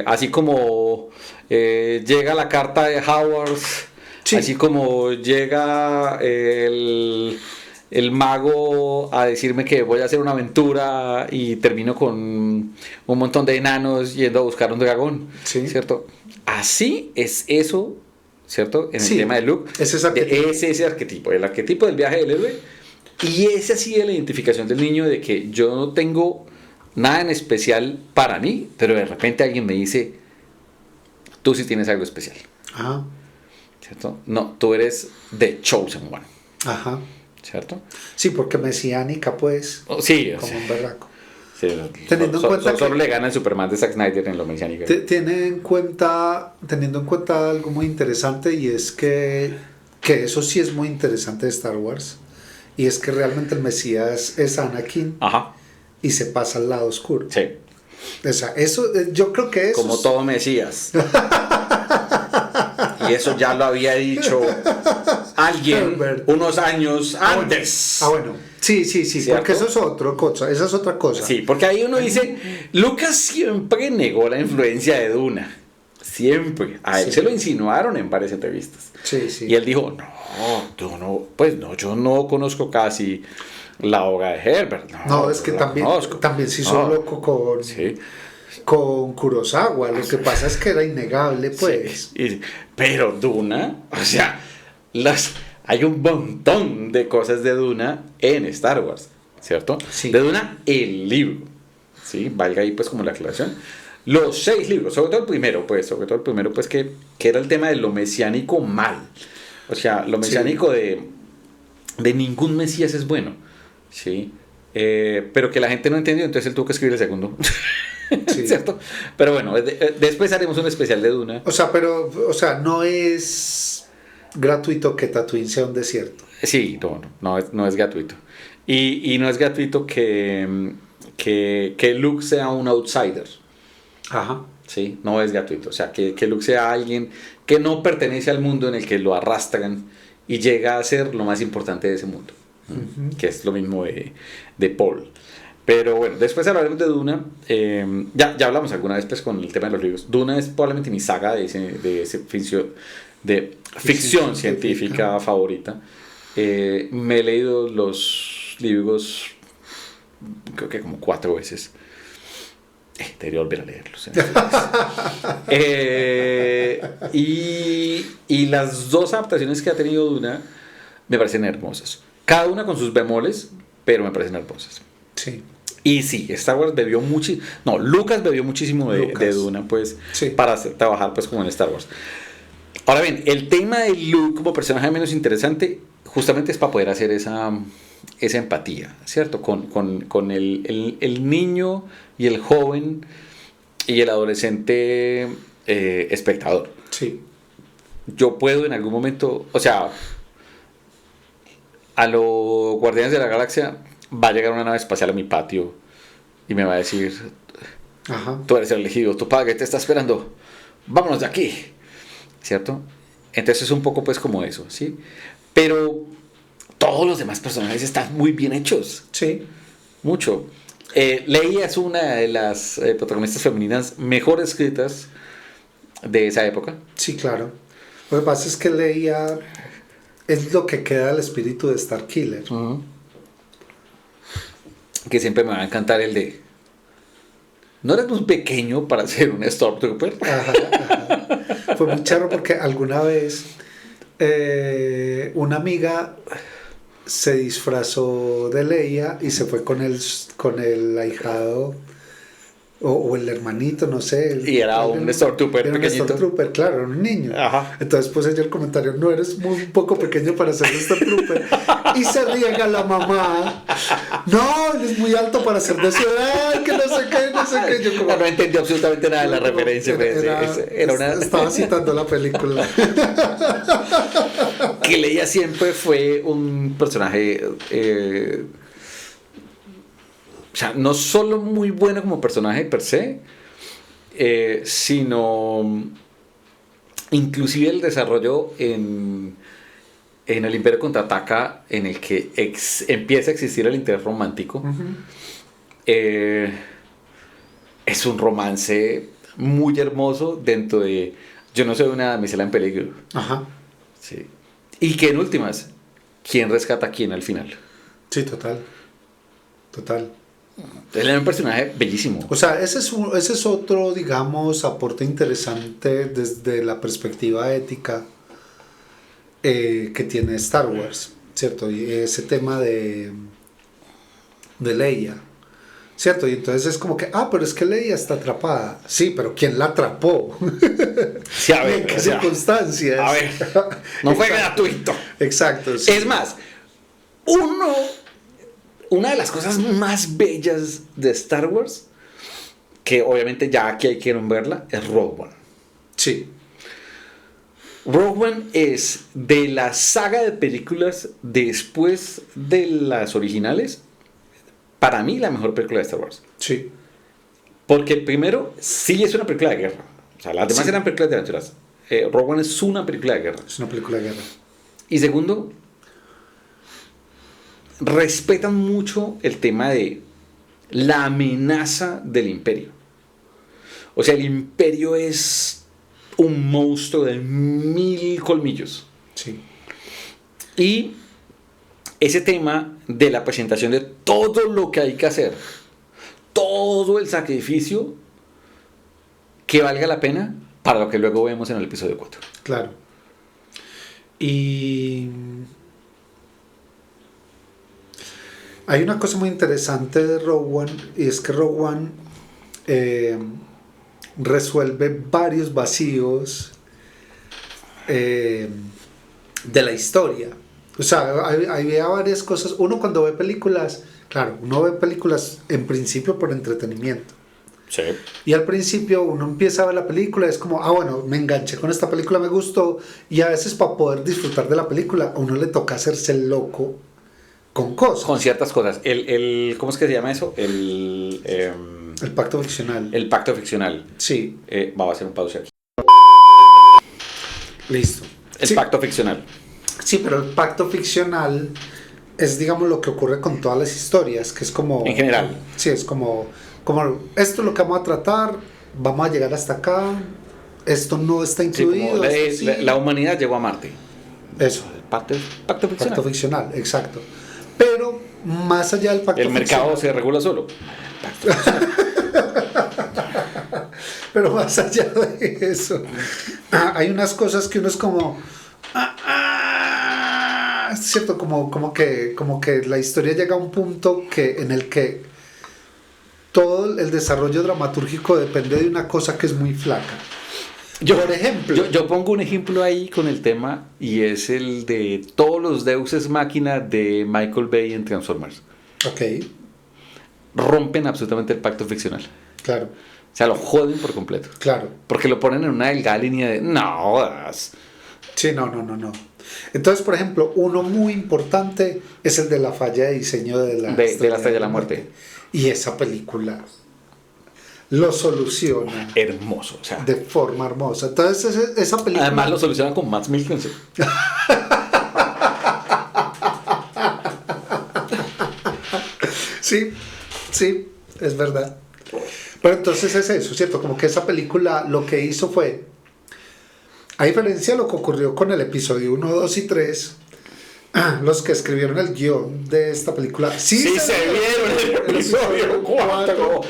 así como llega la carta de Howard, Sí. así como llega el mago a decirme que voy a hacer una aventura y termino con un montón de enanos yendo a buscar un dragón, Sí. ¿cierto? Así es eso, ¿cierto? En el Sí, tema de Luke. es ese arquetipo. Es ese arquetipo, el arquetipo del viaje del héroe. Y esa sí es la identificación del niño de que yo no tengo nada en especial para mí, pero de repente alguien me dice, tú sí tienes algo especial, Ajá, ¿cierto? No, tú eres the chosen one, ajá. ¿cierto? Sí, porque mesiánica, pues, Sí, o como sea, un berraco. sí, Teniendo en cuenta solo que- le gana el Superman de Zack Snyder en lo mesiánico. Teniendo en cuenta algo muy interesante y es que eso sí es muy interesante de Star Wars y es que realmente el Mesías es Anakin Ajá, y se pasa al lado oscuro. sí, O sea, eso yo creo que eso como es- todo Mesías. Y eso ya lo había dicho alguien Herbert. unos años antes. bueno. Sí, sí, sí, ¿Cierto? porque eso es otra cosa, esa es otra cosa. Sí, porque ahí uno dice, Lucas siempre negó la influencia de Duna. Siempre. A él Sí. se lo insinuaron en varias entrevistas. Sí, sí. Y él dijo, yo no conozco casi la obra de Herbert. No, es que la también, conozco". también se hizo No, loco con, Sí. con Kurosawa. Lo que pasa es que era innegable, pues. Sí, pero Duna, o sea, hay un montón de cosas de Duna en Star Wars, ¿cierto? Sí. De Duna, el libro, ¿sí? Valga ahí pues como la aclaración. Los 6 libros, sobre todo el primero, pues, que era el tema de lo mesiánico mal. O sea, lo mesiánico de ningún mesías es bueno, ¿sí? Pero que la gente no entendió, entonces él tuvo que escribir el segundo. Sí. ¿Cierto? Pero bueno, después haremos un especial de Duna. O sea, pero, o sea, no es gratuito que Tatooine sea un desierto. Sí, no es gratuito. Y no es gratuito que Luke sea un outsider. Ajá. ¿Sí? No es gratuito. O sea, que Luke sea alguien que no pertenece al mundo en el que lo arrastran y llega a ser lo más importante de ese mundo, que es lo mismo de Paul. Pero bueno, después hablaremos de Duna. Ya hablamos alguna vez pues, con el tema de los libros. Duna es probablemente mi saga de ficción científica favorita. Me he leído los libros creo que como 4 veces. Debería volver a leerlos. Y las 2 adaptaciones que ha tenido Duna me parecen hermosas. Cada una con sus bemoles, pero me parecen hermosas. Sí. Y sí, Star Wars bebió muchísimo. No, Lucas bebió muchísimo de Duna, pues, para trabajar pues como en Star Wars. Ahora bien, el tema de Luke como personaje menos interesante, justamente es para poder hacer esa empatía, ¿cierto? Con el niño y el joven y el adolescente espectador. Sí. Yo puedo en algún momento, o sea, a los Guardianes de la Galaxia va a llegar una nave espacial a mi patio y me va a decir, tú eres el elegido, tu padre te está esperando, vámonos de aquí, ¿cierto? Entonces es un poco pues como eso, ¿sí? Pero todos los demás personajes están muy bien hechos. Sí. Mucho. Leia es una de las protagonistas femeninas mejor escritas de esa época. Sí, claro. Lo que pasa es que Leia es lo que queda del espíritu de Starkiller. Que siempre me va a encantar el de, ¿no eres muy pequeño para ser un Stormtrooper? Fue muy charro porque alguna vez una amiga se disfrazó de Leia y se fue con el ahijado o el hermanito, no sé. Y era un Stormtrooper pequeñito. Un Stormtrooper, claro, era un niño. Ajá. Entonces pues ella el comentario, no eres un poco pequeño para ser un Stormtrooper. Y se riega la mamá. No, él es muy alto para ser de su edad, que no sé qué. Yo como, no entendí absolutamente nada de la referencia. Estaba citando la película. Que Leia siempre fue un personaje... o sea, no solo muy bueno como personaje per se, sino inclusive el desarrollo en el Imperio Contraataca, en el que empieza a existir el interés romántico. Es un romance muy hermoso dentro de yo no soy una damisela en peligro. Ajá. Sí. Y que en últimas, ¿quién rescata a quién al final? Sí, total. Él es un personaje bellísimo. O sea, ese es otro, digamos, aporte interesante desde la perspectiva ética que tiene Star Wars, ¿cierto? Y ese tema de Leia, ¿cierto? Y entonces es como que, pero es que Leia está atrapada. Sí, pero ¿quién la atrapó? Sí, a ver, ¿en qué circunstancias? A ver, no fue gratuito. Exacto. Sí. Es más, una de las cosas más bellas de Star Wars, que obviamente ya aquí hay que verla, es Rogue One. Sí. Rogue One es de la saga de películas después de las originales, para mí la mejor película de Star Wars. Sí. Porque primero, sí es una película de guerra. O sea, las demás eran películas de aventuras. Rogue One es una película de guerra. Es una película de guerra. Y segundo, respetan mucho el tema de la amenaza del imperio. O sea, el imperio es un monstruo de 1000 colmillos. Sí. Y ese tema de la presentación de todo lo que hay que hacer, todo el sacrificio que valga la pena para lo que luego vemos en el episodio 4. Claro. Y hay una cosa muy interesante de Rogue One, y es que Rogue One resuelve varios vacíos de la historia. O sea, había varias cosas. Uno cuando ve películas, claro, uno ve películas en principio por entretenimiento. Sí. Y al principio uno empieza a ver la película, es como, bueno, me enganché con esta película, me gustó. Y a veces para poder disfrutar de la película, a uno le toca hacerse el loco con cosas. Con ciertas cosas. ¿Cómo es que se llama eso? El pacto ficcional. El pacto ficcional. Sí. Vamos a hacer un pausa aquí. Listo. El pacto ficcional. Sí, pero el pacto ficcional es, digamos, lo que ocurre con todas las historias, que es como... En general. Sí, es como esto es lo que vamos a tratar, vamos a llegar hasta acá, esto no está Sí, como incluido. Esto sí. la humanidad llegó a Marte. Eso, Pacto ficcional. pacto ficcional, exacto. Pero más allá del pacto El mercado ficcional, se regula solo. pero más allá de eso, hay unas cosas que uno es como... es cierto, como que la historia llega a un punto en el que todo el desarrollo dramatúrgico depende de una cosa que es muy flaca. Por ejemplo, yo pongo un ejemplo ahí con el tema y es el de todos los Deuses Máquina de Michael Bay en Transformers. ok, Rompen absolutamente el pacto ficcional. claro, O sea, lo joden por completo. claro. Porque lo ponen en una delgada línea de no jodas. Sí, no. Entonces, por ejemplo, uno muy importante es el de la falla de diseño de la Estrella de la Muerte. Y esa película lo soluciona Hermoso. O sea, de forma hermosa. Entonces, esa película... además lo solucionan con Mads Mikkelsen. Sí, es verdad. Pero entonces es eso, ¿cierto? Como que esa película lo que hizo fue, a diferencia de lo que ocurrió con el episodio 1, 2 y 3, los que escribieron el guión de esta película Sí, se vieron el episodio 4.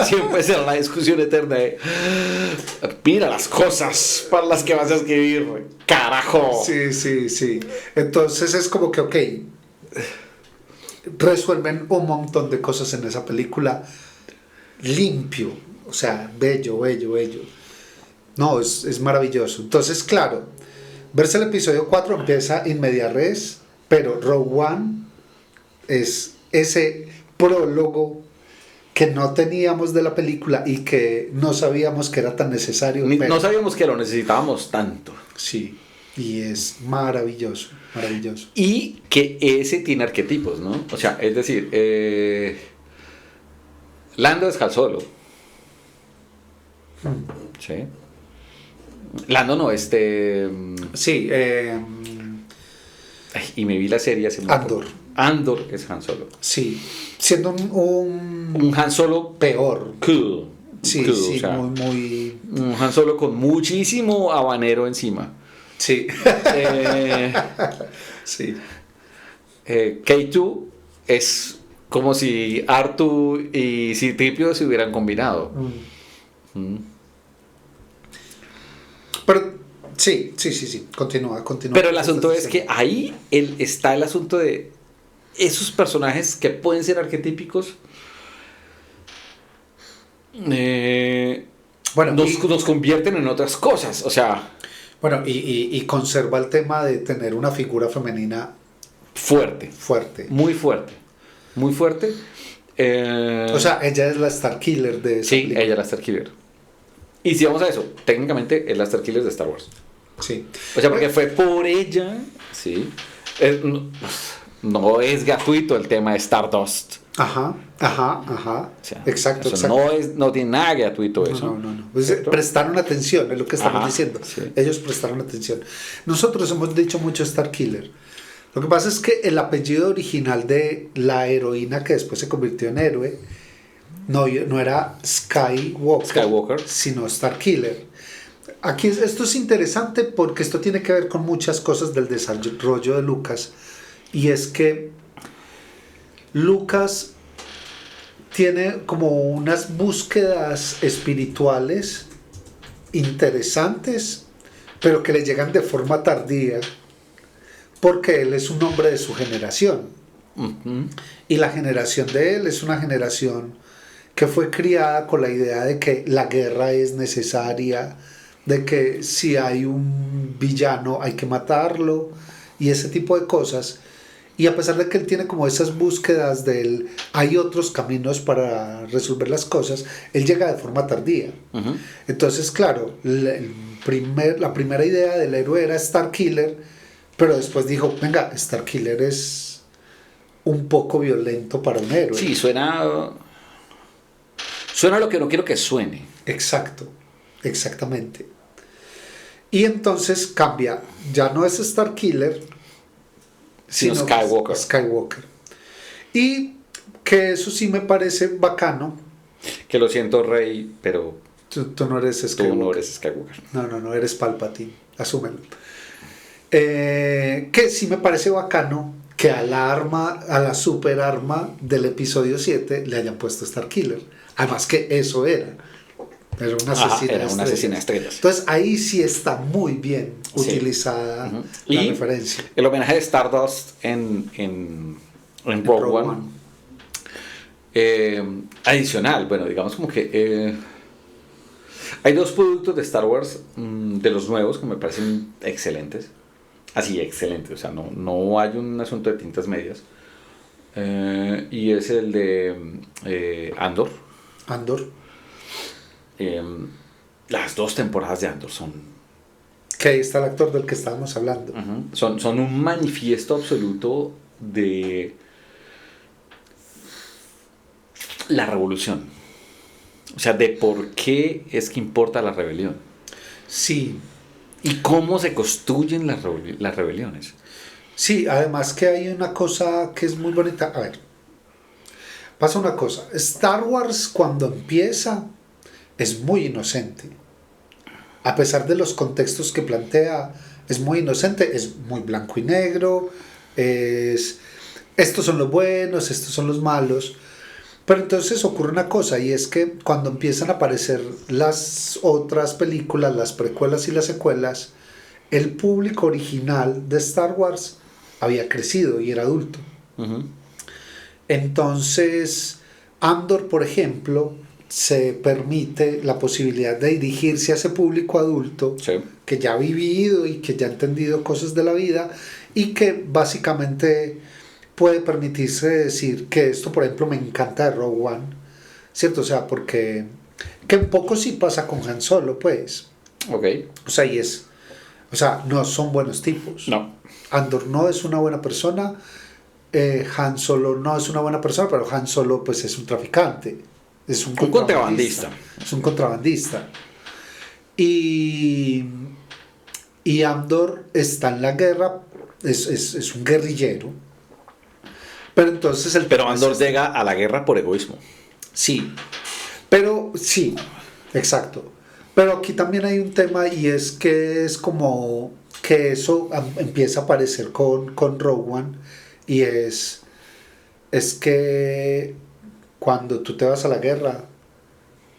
Siempre será la discusión eterna de mira las cosas para las que vas a escribir, carajo. Sí. Entonces es como que, ok, resuelven un montón de cosas en esa película limpio, o sea, bello. No, es maravilloso. Entonces, claro, verse el episodio 4 empieza in media res, pero Rogue One es ese prólogo que no teníamos de la película y que no sabíamos que era tan necesario. Pero, No sabíamos que lo necesitábamos tanto. sí, y es maravilloso. Y que ese tiene arquetipos, ¿no? O sea, es decir, Lando es Han Solo. Sí. Lando no, Sí, y me vi la serie hace Andor. Andor es Han Solo. Sí, siendo Un Han Solo peor. cool. Sí, cool, sí, o sea, muy... un Han Solo con muchísimo habanero encima. Sí. Eh, Sí. K2 es como si Artu y C-3PO se hubieran combinado. Pero sí. Continúa. Pero el asunto es que ahí está el asunto de esos personajes que pueden ser arquetípicos. Bueno, nos convierten en otras cosas. O sea, bueno, y conserva el tema de tener una figura femenina fuerte. Muy fuerte. O sea, ella es la Star Killer de esa película. Ella es la Star Killer. Y si vamos a eso, técnicamente es la Star Killer de Star Wars. Sí. O sea, porque fue por ella, sí. No es gratuito el tema de Stardust. Ajá. O sea, Exacto. No tiene nada gratuito eso. No. Pues prestaron atención, es lo que estamos diciendo. Sí. Ellos prestaron atención. Nosotros hemos dicho mucho Star Killer. Lo que pasa es que el apellido original de la heroína que después se convirtió en héroe no era Skywalker, sino Star Killer. Aquí esto es interesante porque esto tiene que ver con muchas cosas del desarrollo de Lucas, y es que Lucas tiene como unas búsquedas espirituales interesantes, pero que le llegan de forma tardía, porque él es un hombre de su generación. Uh-huh. Y la generación de él es una generación que fue criada con la idea de que la guerra es necesaria, de que si hay un villano hay que matarlo y ese tipo de cosas. Y a pesar de que él tiene como esas búsquedas del hay otros caminos para resolver las cosas, él llega de forma tardía. Uh-huh. Entonces, claro, la primera idea del héroe era Star Killer, pero después dijo, venga, Star Killer es un poco violento para un héroe. Sí, suena Suena lo que no quiero que suene. Exacto, exactamente. Y entonces cambia, ya no es Starkiller, Sino Skywalker. Skywalker. Y que eso sí me parece bacano. Que lo siento, Rey, pero Tú no eres Skywalker. tú no eres Skywalker. No, eres Palpatine, asúmelo. Que sí me parece bacano que a la super arma del episodio 7 le hayan puesto Starkiller. Además que eso era una asesina, era una asesina de estrellas. Entonces ahí sí está muy bien utilizada la referencia. El homenaje de Stardust en Rogue One. Adicional, bueno, digamos como que hay dos productos de Star Wars de los nuevos que me parecen excelentes. Así, excelentes, o sea, no hay un asunto de tintas medias. Y es el de Andor. Las dos temporadas de Andor son... Que ahí está el actor del que estábamos hablando. Son un manifiesto absoluto de la revolución. O sea, de por qué es que importa la rebelión. Sí. Y cómo se construyen las rebeliones. Sí, además que hay una cosa que es muy bonita. A ver, pasa una cosa. Star Wars cuando empieza es muy inocente. A pesar de los contextos que plantea, es muy inocente, es muy blanco y negro, estos son los buenos, estos son los malos. Pero entonces ocurre una cosa, y es que cuando empiezan a aparecer las otras películas, las precuelas y las secuelas, el público original de Star Wars había crecido y era adulto. Entonces, Andor, por ejemplo, se permite la posibilidad de dirigirse a ese público adulto que ya ha vivido y que ya ha entendido cosas de la vida y que básicamente puede permitirse decir que esto, por ejemplo, me encanta de Rogue One, ¿cierto? O sea, porque que un poco sí pasa con Han Solo, pues. O sea, no son buenos tipos. No. Andor no es una buena persona, Han Solo no es una buena persona, pero Han Solo pues es un traficante. Es un contrabandista. Es un contrabandista. Y Andor está en la guerra, es un guerrillero. Pero entonces Pero Andor llega a la guerra por egoísmo. Sí. Pero sí, exacto. Pero aquí también hay un tema y es que es como que eso empieza a aparecer con Rogue One y es que cuando tú te vas a la guerra,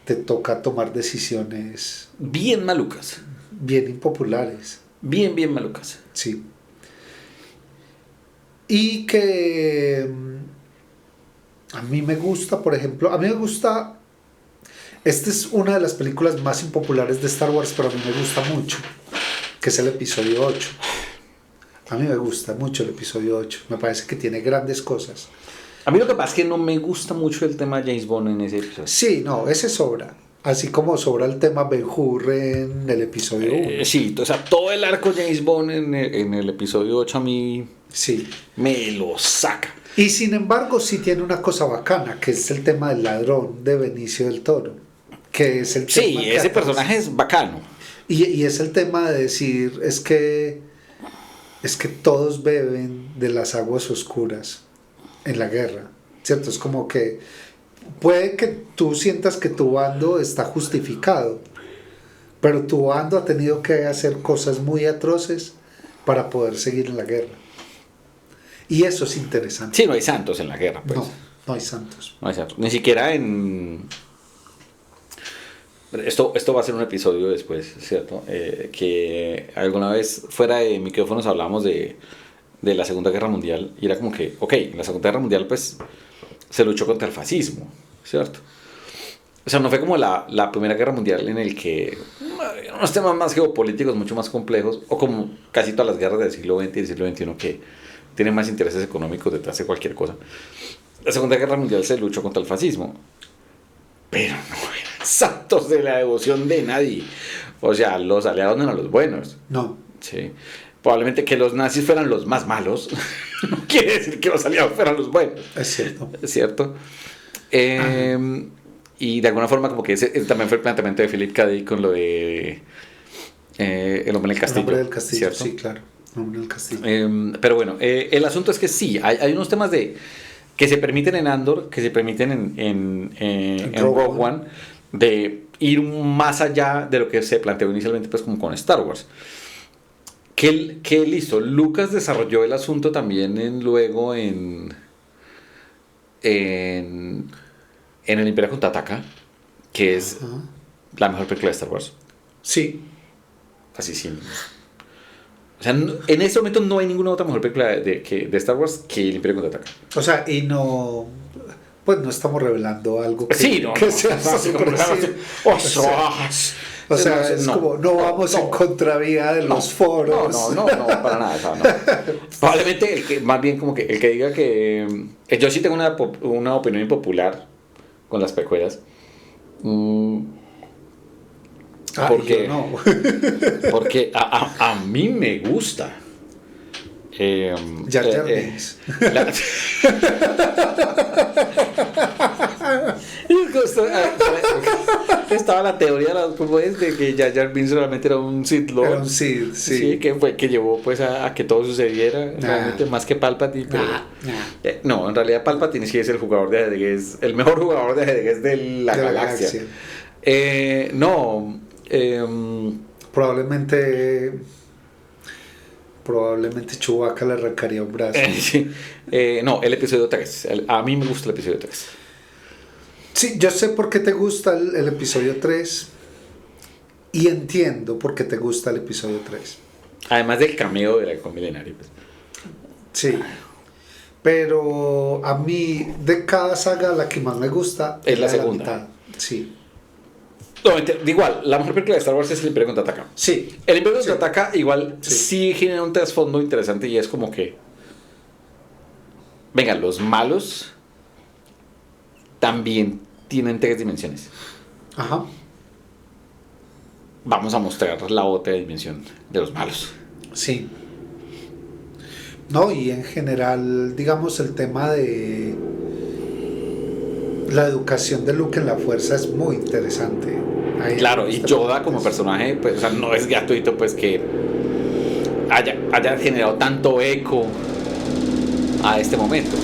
te toca tomar decisiones bien malucas. Bien impopulares. Bien malucas. Sí. Y que a mí me gusta, por ejemplo, esta es una de las películas más impopulares de Star Wars, pero a mí me gusta mucho, que es el episodio 8. A mí me gusta mucho el episodio 8, me parece que tiene grandes cosas. A mí lo que pasa es que no me gusta mucho el tema James Bond en ese episodio. Sí, no, ese sobra. Así como sobra el tema Ben-Hur en el episodio 1. Sí, o sea, todo el arco James Bond en el episodio 8 a mí sí. me lo saca. Y sin embargo sí tiene una cosa bacana, que es el tema del ladrón de Benicio del Toro. Que es el tema sí, ese personaje es bacano. Y es el tema de decir, es que todos beben de las aguas oscuras en la guerra, ¿cierto? Es como que puede que tú sientas que tu bando está justificado, pero tu bando ha tenido que hacer cosas muy atroces para poder seguir en la guerra. Y eso es interesante. Sí, no hay santos en la guerra, pues. No hay santos. No hay santos. Ni siquiera en... Esto va a ser un episodio después, ¿cierto? Que alguna vez fuera de micrófonos hablamos de la Segunda Guerra Mundial y era como que, ok, en la Segunda Guerra Mundial pues se luchó contra el fascismo, ¿cierto? O sea, no fue como la Primera Guerra Mundial en el que unos temas más geopolíticos mucho más complejos, o como casi todas las guerras del siglo XX y del siglo XXI que tienen más intereses económicos detrás de cualquier cosa. La Segunda Guerra Mundial se luchó contra el fascismo, pero no eran santos de la devoción de nadie. O sea, los aliados no eran los buenos. No. Sí. Probablemente que los nazis fueran los más malos no quiere decir que los aliados fueran los buenos. Es cierto. Es cierto. y de alguna forma como que ese también fue el planteamiento de Philip K. Dick con lo de El hombre en el castillo. El hombre del castillo, ¿cierto? sí, claro. El hombre del castillo. Pero bueno, el asunto es que sí, hay unos temas que se permiten en Andor, que se permiten en Rogue One, de ir más allá de lo que se planteó inicialmente pues como con Star Wars. Que listo, Lucas desarrolló el asunto también luego en El Imperio Contraataca, que es la mejor película de Star Wars. Sí. Así sí. O sea, en este momento no hay ninguna otra mejor película de Star Wars que El Imperio Contraataca. O sea, y no... Pues no estamos revelando algo que, sí, no, que sea así como o sea, es como no vamos en contravía de los foros. No, para nada. No. Probablemente el que, más bien como que el que diga que yo sí tengo una opinión impopular con las precuelas. Porque, yo no. porque a mí me gusta. Jar Jar Binks. Estaba la teoría de que Jar Jar Binks realmente era un Sith Lord. Era un Sith, sí. Sí, que llevó pues a que todo sucediera, realmente más que Palpatine. Pero, no, en realidad Palpatine sí es el jugador de ajedrez, el mejor jugador de ajedrez de la galaxia. Probablemente Chewbacca le arrancaría un brazo. Sí. No, el episodio 3. A mí me gusta el episodio 3. Sí, yo sé por qué te gusta el episodio 3 y entiendo por qué te gusta el episodio 3. Además del cameo del halcón milenario. Pues. Sí. Pero a mí, de cada saga, la que más me gusta es la segunda. La mitad. Sí. No, igual, la mejor película de Star Wars es El Imperio Contraataca. Sí. El Imperio Contraataca igual sí genera un trasfondo interesante y es como que... Venga, los malos también tienen 3 dimensiones. Ajá. Vamos a mostrar la otra dimensión de los malos. Sí. No, y en general, digamos, el tema de la educación de Luke en la fuerza es muy interesante. Claro, y Yoda como personaje, pues, o sea, no es gratuito pues que haya generado tanto eco a este momento.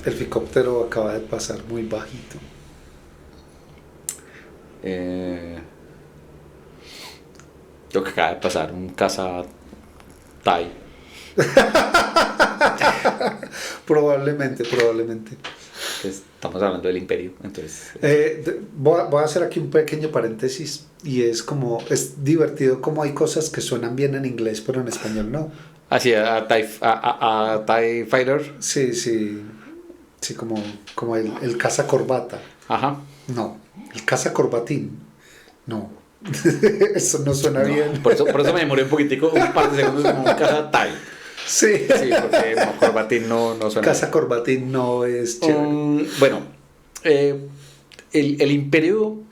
El helicóptero acaba de pasar muy bajito. Creo que acaba de pasar un caza TIE. Probablemente. Estamos hablando del Imperio, entonces... Voy a hacer aquí un pequeño paréntesis y es divertido como hay cosas que suenan bien en inglés pero en español no. Así, a TIE Fighter. Sí, como el cazacorbata. Ajá. No, el cazacorbatín. No. Eso no suena bien. Por eso me demoré un poquitico, un par de segundos como un caza TIE. Sí. Sí, porque corbatín no suena. Cazacorbatín no es chévere. Bueno, el Imperio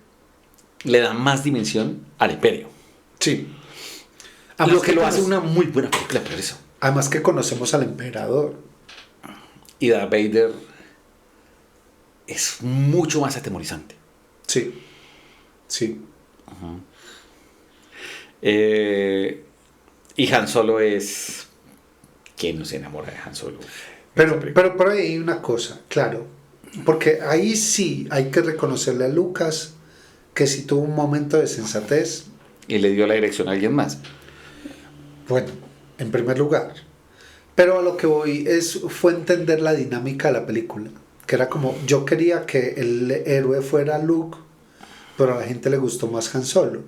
le da más dimensión al Imperio. Sí. Lo que lo hace una muy buena película por eso. Además que conocemos al emperador. Y Darth Vader es mucho más atemorizante. Sí. Uh-huh. Y Han Solo es... ¿Quién no se enamora de Han Solo? Pero por ahí hay una cosa, claro. Porque ahí sí hay que reconocerle a Lucas que sí tuvo un momento de sensatez. Y le dio la dirección a alguien más. Bueno, en primer lugar. Pero a lo que voy fue entender la dinámica de la película. Que era como, yo quería que el héroe fuera Luke, pero a la gente le gustó más Han Solo.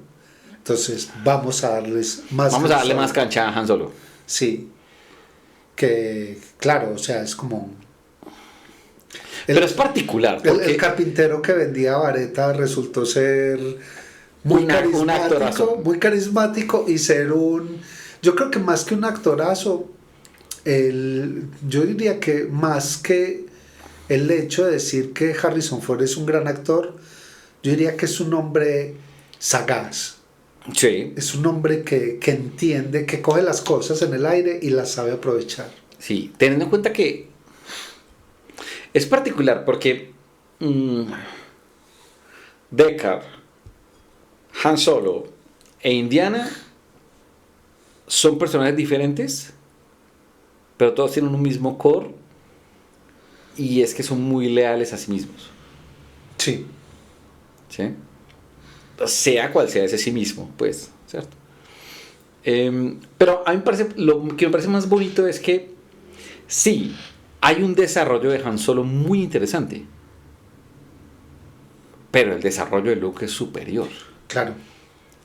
Entonces, vamos a darles más. Vamos a darle más cancha a Han Solo. Sí. Que, claro, o sea, es como... Pero es particular. Porque el carpintero que vendía vareta resultó ser muy carismático y ser yo creo que más que un actorazo, yo diría que más que el hecho de decir que Harrison Ford es un gran actor, yo diría que es un hombre sagaz. Sí, Es un hombre que entiende, que coge las cosas en el aire y las sabe aprovechar. sí. Teniendo en cuenta que es particular porque Deckard, Han Solo e Indiana son personajes diferentes, pero todos tienen un mismo core y es que son muy leales a sí mismos. Sí, ¿Sí? Sea cual sea ese sí mismo, pues, ¿cierto? Pero a mí me parece, lo que me parece más bonito es que sí, hay un desarrollo de Han Solo muy interesante, pero el desarrollo de Luke es superior. claro,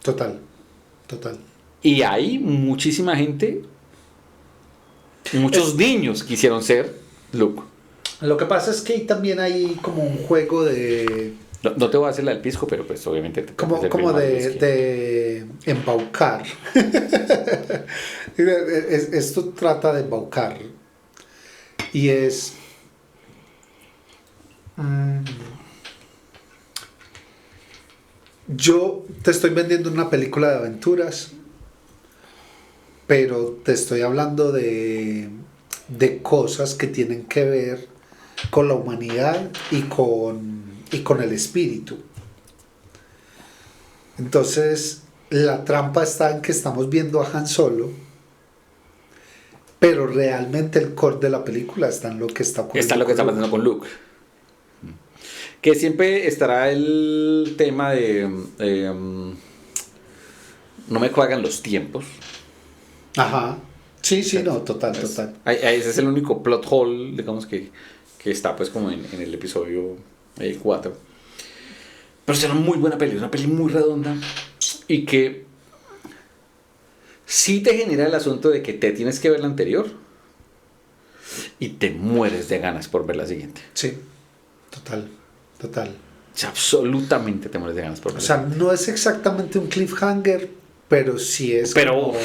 total, total. Y hay muchísima gente, muchos niños quisieron ser Luke. Lo que pasa es que también hay como un juego de... No, no te voy a hacer la del pisco, pero pues obviamente te Como, hacer como más de, whisky. de embaucar. Esto trata de embaucar. Y es... mm, yo te estoy vendiendo una película de aventuras, pero te estoy hablando de cosas que tienen que ver con la humanidad y con el espíritu. Entonces, la trampa está en que estamos viendo a Han Solo, pero realmente el core de la película está en lo que está ocurriendo. Está lo que está con pasando Luke. con Luke. Que siempre estará el tema de, no me cuadran los tiempos. Ajá. Sí, sí, no, total, Es- total. Ese es el único plot hole, digamos, que está pues como en el episodio 4. Pero es una muy buena peli, es una peli muy redonda y que sí te genera el asunto de que te tienes que ver la anterior y te mueres de ganas por ver la siguiente. Sí, total, total. O sea, absolutamente te mueres de ganas por O ver sea, la siguiente. no es exactamente un cliffhanger, pero sí es Pero como...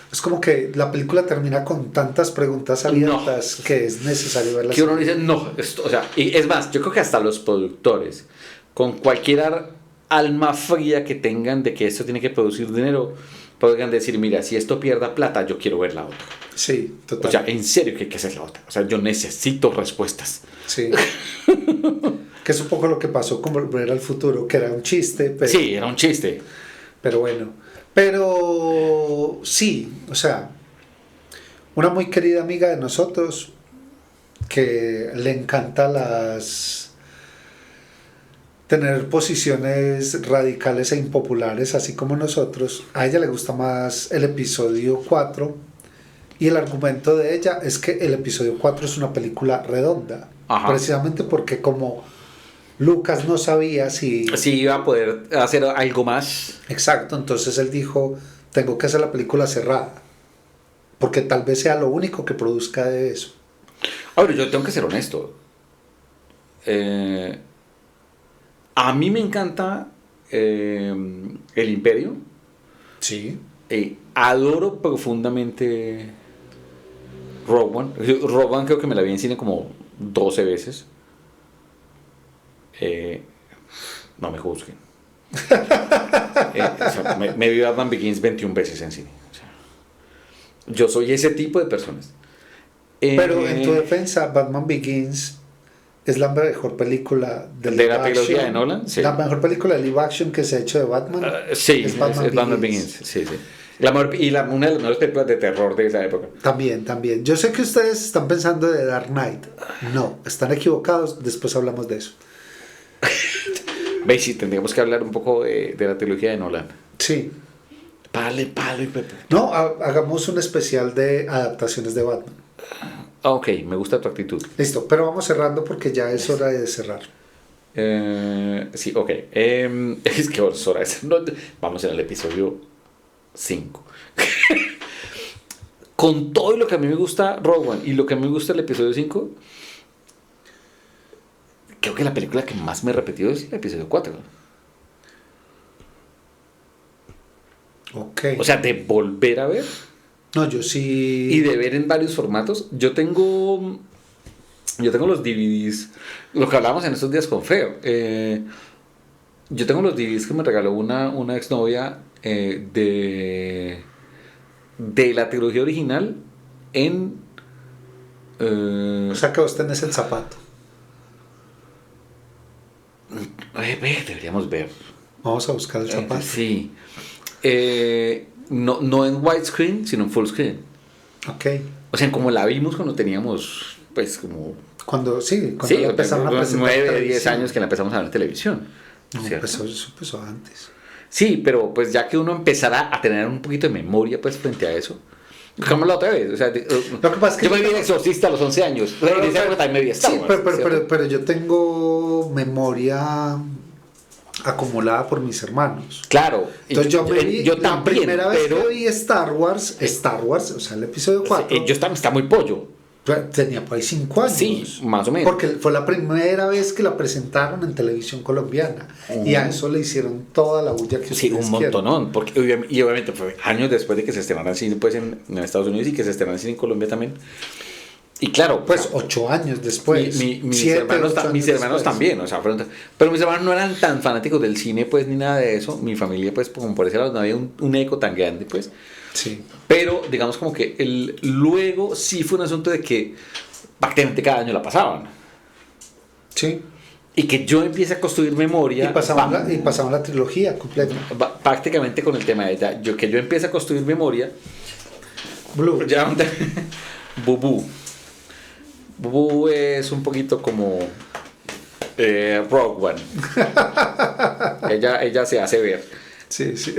Es como que la película termina con tantas preguntas abiertas que es necesario verlas. que uno dice, no, esto, o sea, y es más, yo creo que hasta los productores, con cualquier alma fría que tengan de que esto tiene que producir dinero, podrían decir, mira, si esto pierda plata, yo quiero ver la otra. Sí, total. O sea, en serio que hay que hacer la otra. O sea, yo necesito respuestas. Sí. Que es un poco lo que pasó con Volver al Futuro, que era un chiste, Sí, era un chiste. pero bueno. Pero sí, o sea, una muy querida amiga de nosotros que le encanta tener posiciones radicales e impopulares, así como nosotros. A ella le gusta más el episodio 4 y el argumento de ella es que el episodio 4 es una película redonda, Ajá. precisamente porque como Lucas no sabía si... Si iba a poder hacer algo más. Exacto, entonces él dijo, tengo que hacer la película cerrada, porque tal vez sea lo único que produzca de eso. Ahora, yo tengo que ser honesto. A mí me encanta El Imperio. Sí. Adoro profundamente Rogue One. Rogue One creo que me la vi en cine como 12 veces. No me juzguen. O sea, me vi Batman Begins 21 veces en cine. O sea, yo soy ese tipo de personas. Pero en tu defensa, Batman Begins es la mejor película de ¿De live la trilogía action. de Nolan? Sí. La mejor película de live action que se ha hecho de Batman. Sí, es Batman Begins. Sí, sí. Una de las mejores películas de terror de esa época. También, también. Yo sé que ustedes están pensando de Dark Knight. No, están equivocados. Después hablamos de eso. Veis, sí, tendríamos que hablar un poco de la trilogía de Nolan. Sí. Palo y pepe. No, hagamos un especial de adaptaciones de Batman. Ok, me gusta tu actitud. Listo, pero vamos cerrando porque ya es hora de cerrar. Sí, ok. Es que hora es. No, vamos en el episodio 5. Con todo lo que a mí me gusta Rogue One y lo que a mí me gusta el episodio 5, creo que la película que más me he repetido es el episodio 4. Ok. O sea, de volver a ver No, yo sí. y de ver en varios formatos. Yo tengo los DVDs, lo que hablábamos en estos días con Feo. Yo tengo los DVDs que me regaló una exnovia de la trilogía original en... O sea que vos tenés el zapato. Deberíamos ver. Vamos a buscar el zapato. Sí. No en widescreen, sino en full screen. Ok. O sea, como la vimos cuando teníamos, pues, como... Cuando la empezaron a unos presentar 9, en 10 años que la empezamos a ver en televisión. No, ¿cierto? eso empezó antes. Sí, pero pues ya que uno empezara a tener un poquito de memoria, pues, frente a eso. Como la otra vez, o sea, Lo que pasa es que yo me vi El Exorcista a los 11 años. En esa época también me vi Star sí, Wars, pero yo tengo memoria acumulada por mis hermanos. Claro. Entonces yo me vi, yo la también, primera vez pero, que vi Star Wars, o sea, el episodio 4, yo también está muy pollo. tenía por ahí 5 años. Sí, más o menos. Porque fue la primera vez que la presentaron en televisión colombiana. Y a eso le hicieron toda la bulla que Sí, ustedes un montonón. Porque, y obviamente fue años después de que se estrenara en cine pues, en Estados Unidos y que se estrenara en cine en Colombia también. Y claro, pues 8 años después. mis hermanos también, o sea, pero mis hermanos no eran tan fanáticos del cine, pues, ni nada de eso. Mi familia, pues, como por ese lado, no había un eco tan grande, pues. Sí. Pero, digamos, como que luego sí fue un asunto de que prácticamente cada año la pasaban. Sí. Y que yo empiece a construir memoria. Y pasaban la trilogía completa. Prácticamente con el tema de ella. Que yo empiece a construir memoria. Blue. Ya, Bubú. Bubú es un poquito como Rogue One. ella se hace ver. Sí, sí.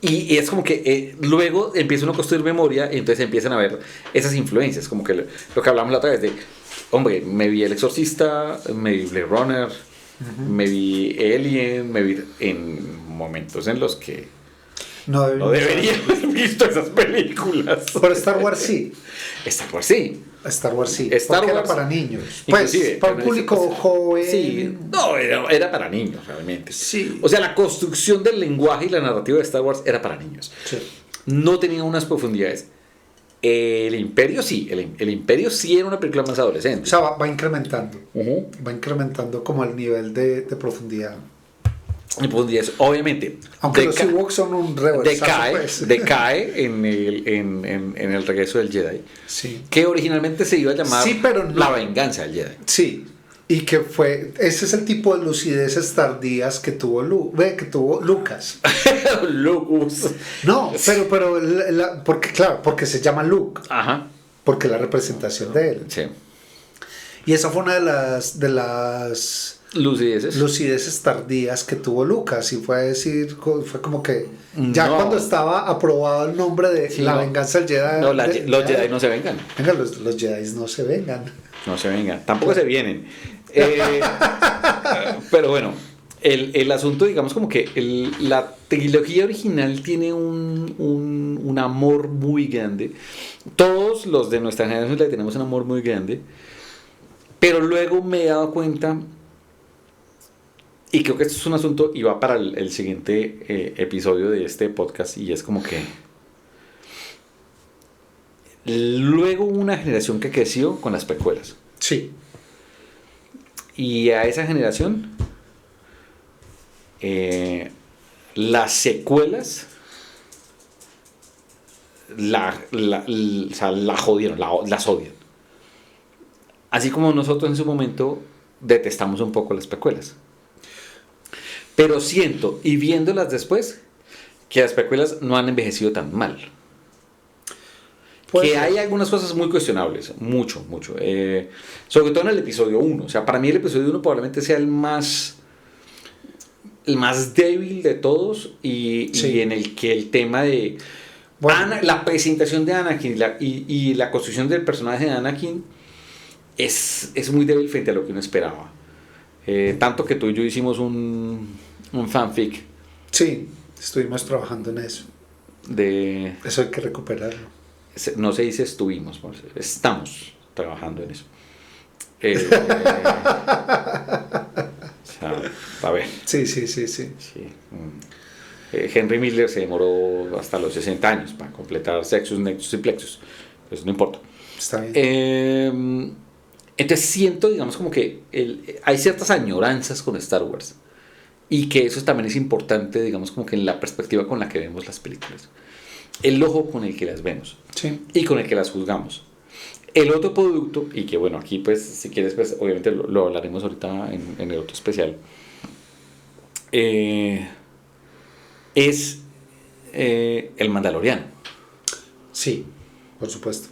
Y es como que luego empieza uno a construir memoria y entonces empiezan a ver esas influencias, como que lo que hablamos la otra vez de, hombre, me vi El Exorcista, me vi Blade Runner, me vi Alien, me vi en momentos en los que no debería haber visto esas películas. Pero Star Wars sí. Star Wars sí. Star Wars sí. Star Wars era para niños. Pues para un público joven. Sí, no, era para niños realmente. Sí. O sea, la construcción del lenguaje y la narrativa de Star Wars era para niños. Sí. No tenía unas profundidades. El Imperio sí. El Imperio sí era una película más adolescente. O sea, va incrementando. Va incrementando como el nivel de profundidad. Y profundidades, obviamente. Aunque los Ewoks son un reversazo, decae en el regreso del Jedi. Sí. Que originalmente se iba a llamar pero no. La venganza del Jedi. Sí. Y que ese es el tipo de lucideces tardías que tuvo Lucas. Lucas. No, pero porque se llama Luke. Ajá. Porque la representación de él. Sí. Y esa fue una de las lucideces tardías que tuvo Lucas. Y fue como que ya cuando estaba aprobado el nombre de La venganza del Jedi. No, los Jedi no se vengan. Venga, los Jedi no se vengan. No se vengan. Tampoco se vienen. Pero bueno, el asunto, digamos, como que la trilogía original tiene un amor muy grande. Todos los de nuestra generación le tenemos un amor muy grande. Pero luego me he dado cuenta, y creo que esto es un asunto, y va para el siguiente episodio de este podcast, y es como que luego una generación que creció con las precuelas. Sí. Y a esa generación, las secuelas la jodieron, las odian. Así como nosotros en su momento detestamos un poco las precuelas. Pero siento, y viéndolas después, que las precuelas no han envejecido tan mal. Que hay algunas cosas muy cuestionables, mucho. Sobre todo en el episodio 1. O sea, para mí el episodio 1 probablemente sea el más débil de todos y en el que el tema de la presentación de Anakin y la construcción del personaje de Anakin es muy débil frente a lo que uno esperaba. Tanto que tú y yo hicimos un fanfic. Sí, estuvimos trabajando en eso. Eso hay que recuperarlo. No se dice estuvimos, estamos trabajando en eso. O sea, a ver. Sí. Henry Miller se demoró hasta los 60 años para completar Sexus, Nexus y Plexus. Pues no importa. Está bien. Entonces siento, digamos, como que hay ciertas añoranzas con Star Wars. Y que eso también es importante, digamos, como que en la perspectiva con la que vemos las películas. El ojo con el que las vemos. Sí. Y con el que las juzgamos. El otro producto, y que bueno, aquí pues, si quieres, pues obviamente lo hablaremos ahorita en el otro especial, es el Mandaloriano. Sí, por supuesto.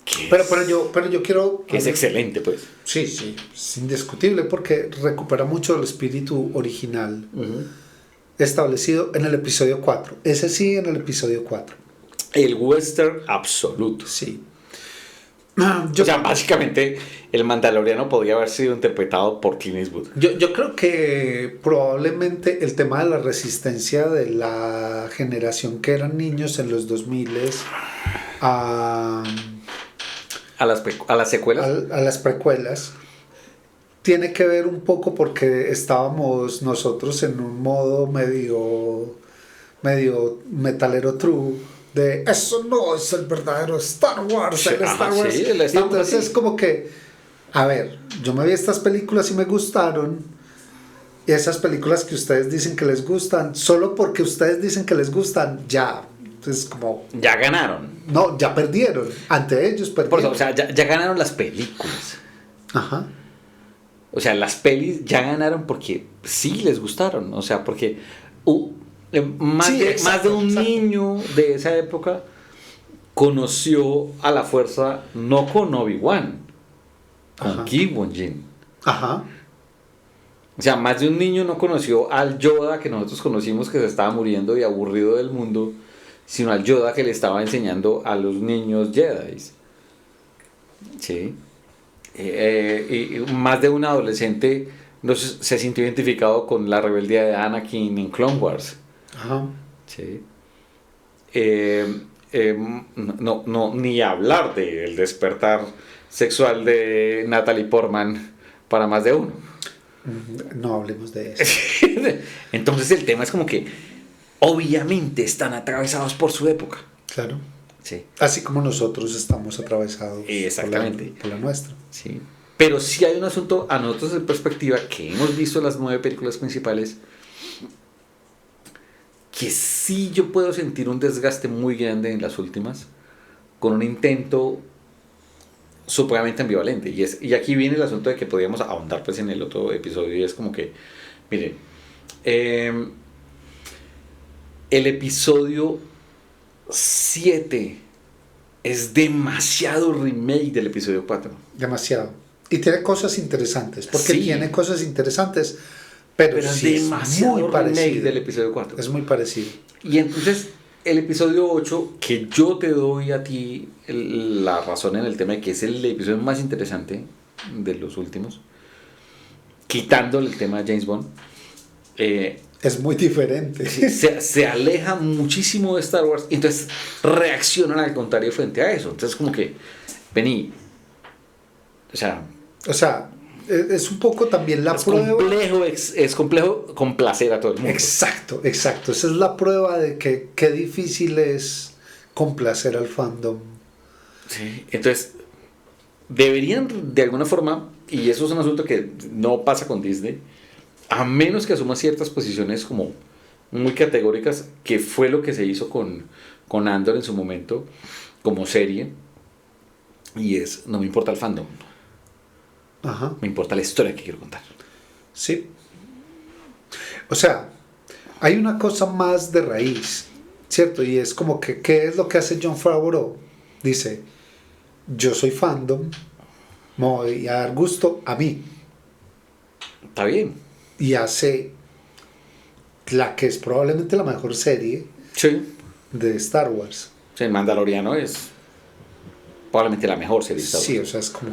Que Pero yo quiero... que es excelente, pues. Sí, sí, es indiscutible porque recupera mucho el espíritu original establecido en el episodio 4. Ese sí, en el episodio 4. El western absoluto. Sí. O sea, básicamente el Mandaloriano podría haber sido interpretado por Clint Eastwood. Yo creo que probablemente el tema de la resistencia de la generación que eran niños en los 2000 a las secuelas. a las precuelas tiene que ver un poco porque estábamos nosotros en un modo medio metalero true de eso no es el verdadero Star Wars, Sí, el Star Wars. sí, el Star Wars, Entonces sí. es como que, a ver, yo me vi estas películas y me gustaron, y esas películas que ustedes dicen que les gustan, solo porque ustedes dicen que les gustan, ya, es como, Ya ganaron. no, ya perdieron, ante ellos Por perdieron. eso, o sea, ya ganaron las películas. Ajá. O sea, las pelis ya ganaron porque sí les gustaron. O sea, porque más, Sí, de exacto, un exacto. niño de esa época conoció a la fuerza no con Obi-Wan, con Ajá. Qui-Gon Jinn. Ajá. O sea, más de un niño no conoció al Yoda que nosotros conocimos que se estaba muriendo y aburrido del mundo, sino al Yoda que le estaba enseñando a los niños Jedi. Sí. Y más de un adolescente se sintió identificado con la rebeldía de Anakin en Clone Wars. Ajá. Sí. Ni hablar del despertar sexual de Natalie Portman para más de uno. No hablemos de eso. Entonces el tema es como que obviamente están atravesados por su época. Claro. Sí, Así como nosotros estamos atravesados exactamente. por la nuestra. Sí. Pero sí hay un asunto a nosotros de perspectiva que hemos visto las 9 películas principales que sí yo puedo sentir un desgaste muy grande en las últimas con un intento supremamente ambivalente y aquí viene el asunto de que podríamos ahondar pues en el otro episodio y es como que miren el episodio 7 es demasiado remake del episodio 4. Demasiado. Y tiene cosas interesantes, porque Sí. tiene cosas interesantes, pero es sí demasiado muy remake parecido. del episodio 4. Es muy parecido. Y entonces el episodio 8, que yo te doy a ti la razón en el tema de que es el episodio más interesante de los últimos, quitándole el tema de James Bond, Es muy diferente. se aleja muchísimo de Star Wars y entonces reaccionan al contrario frente a eso. Entonces como que, vení, o sea, O sea, es un poco también la prueba. es complejo complacer a todo el mundo. Exacto, exacto. Esa es la prueba de que qué difícil es complacer al fandom. Sí, entonces deberían de alguna forma, y eso es un asunto que no pasa con Disney, a menos que asuma ciertas posiciones como muy categóricas, que fue lo que se hizo con Andor en su momento, como serie, y es, no me importa el fandom, Ajá. me importa la historia que quiero contar. Sí. O sea, hay una cosa más de raíz, ¿cierto? Y es como que, ¿qué es lo que hace Jon Favreau? Dice, yo soy fandom, me voy a dar gusto a mí. Está bien. Y hace la que es probablemente la mejor serie Sí. de Star Wars. Sí, el Mandaloriano es probablemente la mejor serie de Star Wars. Sí, o sea, es como...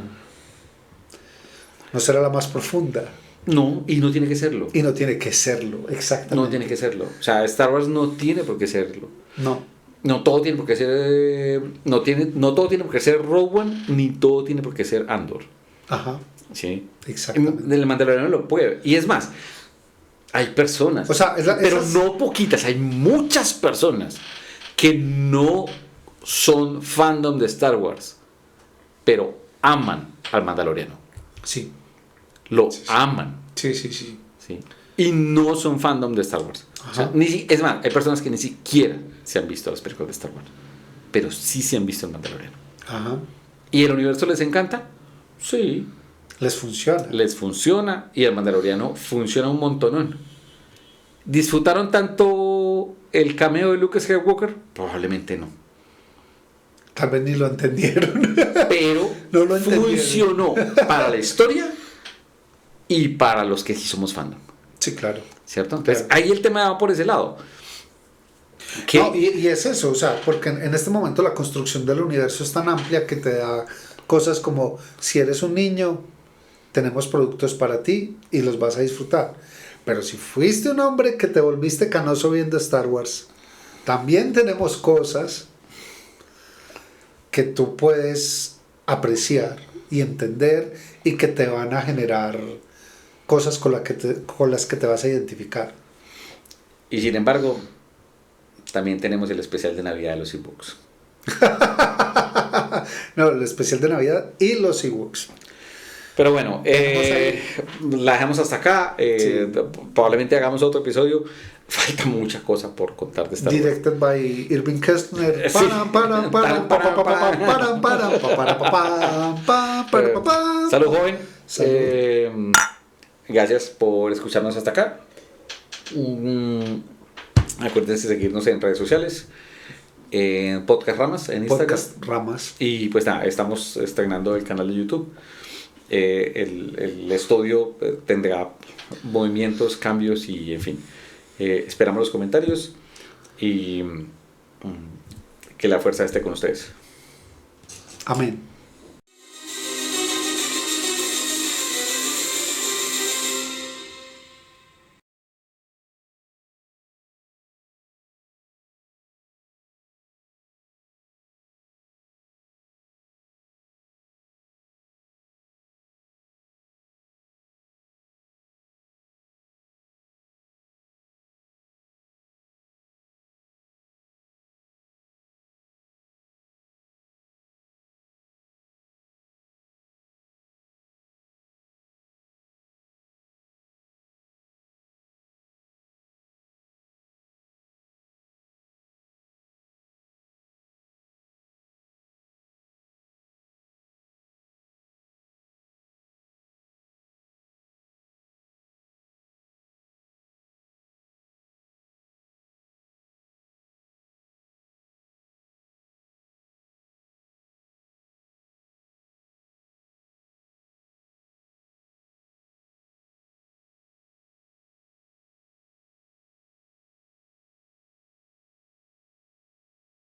No será la más profunda. No, y no tiene que serlo. Y no tiene que serlo, exactamente. No tiene que serlo. O sea, Star Wars no tiene por qué serlo. No. No todo tiene por qué ser. No todo tiene por qué ser Rogue One, ni todo tiene por qué ser Andor. Ajá, ¿Sí? exactamente. El Mandaloriano lo puede. Y es más, hay personas, O sea, pero esas- no poquitas, hay muchas personas que no son fandom de Star Wars, pero aman al Mandaloriano. Sí. Lo aman. Sí. ¿Sí? Y no son fandom de Star Wars. O sea, es más, hay personas que ni siquiera se han visto las películas de Star Wars, pero sí se han visto el Mandaloriano. Ajá. ¿Y el universo les encanta? Sí. Les funciona. Les funciona, y el Mandaloriano funciona un montonón. ¿Disfrutaron tanto el cameo de Luke Skywalker? Probablemente no. Tal vez ni lo entendieron. Pero No lo entendieron. funcionó para la historia y para los que sí somos fandom. Sí, claro. ¿Cierto? Entonces, Claro. ahí el tema va por ese lado. ¿Qué? No, y es eso, o sea, porque en este momento la construcción del universo es tan amplia que te da cosas como, si eres un niño, tenemos productos para ti y los vas a disfrutar. Pero si fuiste un hombre que te volviste canoso viendo Star Wars, también tenemos cosas que tú puedes apreciar y entender y que te van a generar cosas con las que te vas a identificar. Y sin embargo, también tenemos el especial de Navidad de los ebooks. No, el especial de Navidad y los Ewoks. Pero bueno, la dejamos hasta acá. Sí. Probablemente hagamos otro episodio. Falta mucha cosa por contar de Star Wars. Directed by Irving Kershner. Sí. Salud, joven. Salud. Gracias por escucharnos hasta acá. Acuérdense de seguirnos en redes sociales. En Podcast Ramas en Instagram. Podcast Ramas. Y pues nada, estamos estrenando el canal de YouTube. El estudio tendrá movimientos, cambios y en fin. Esperamos los comentarios y que la fuerza esté con ustedes. Amén.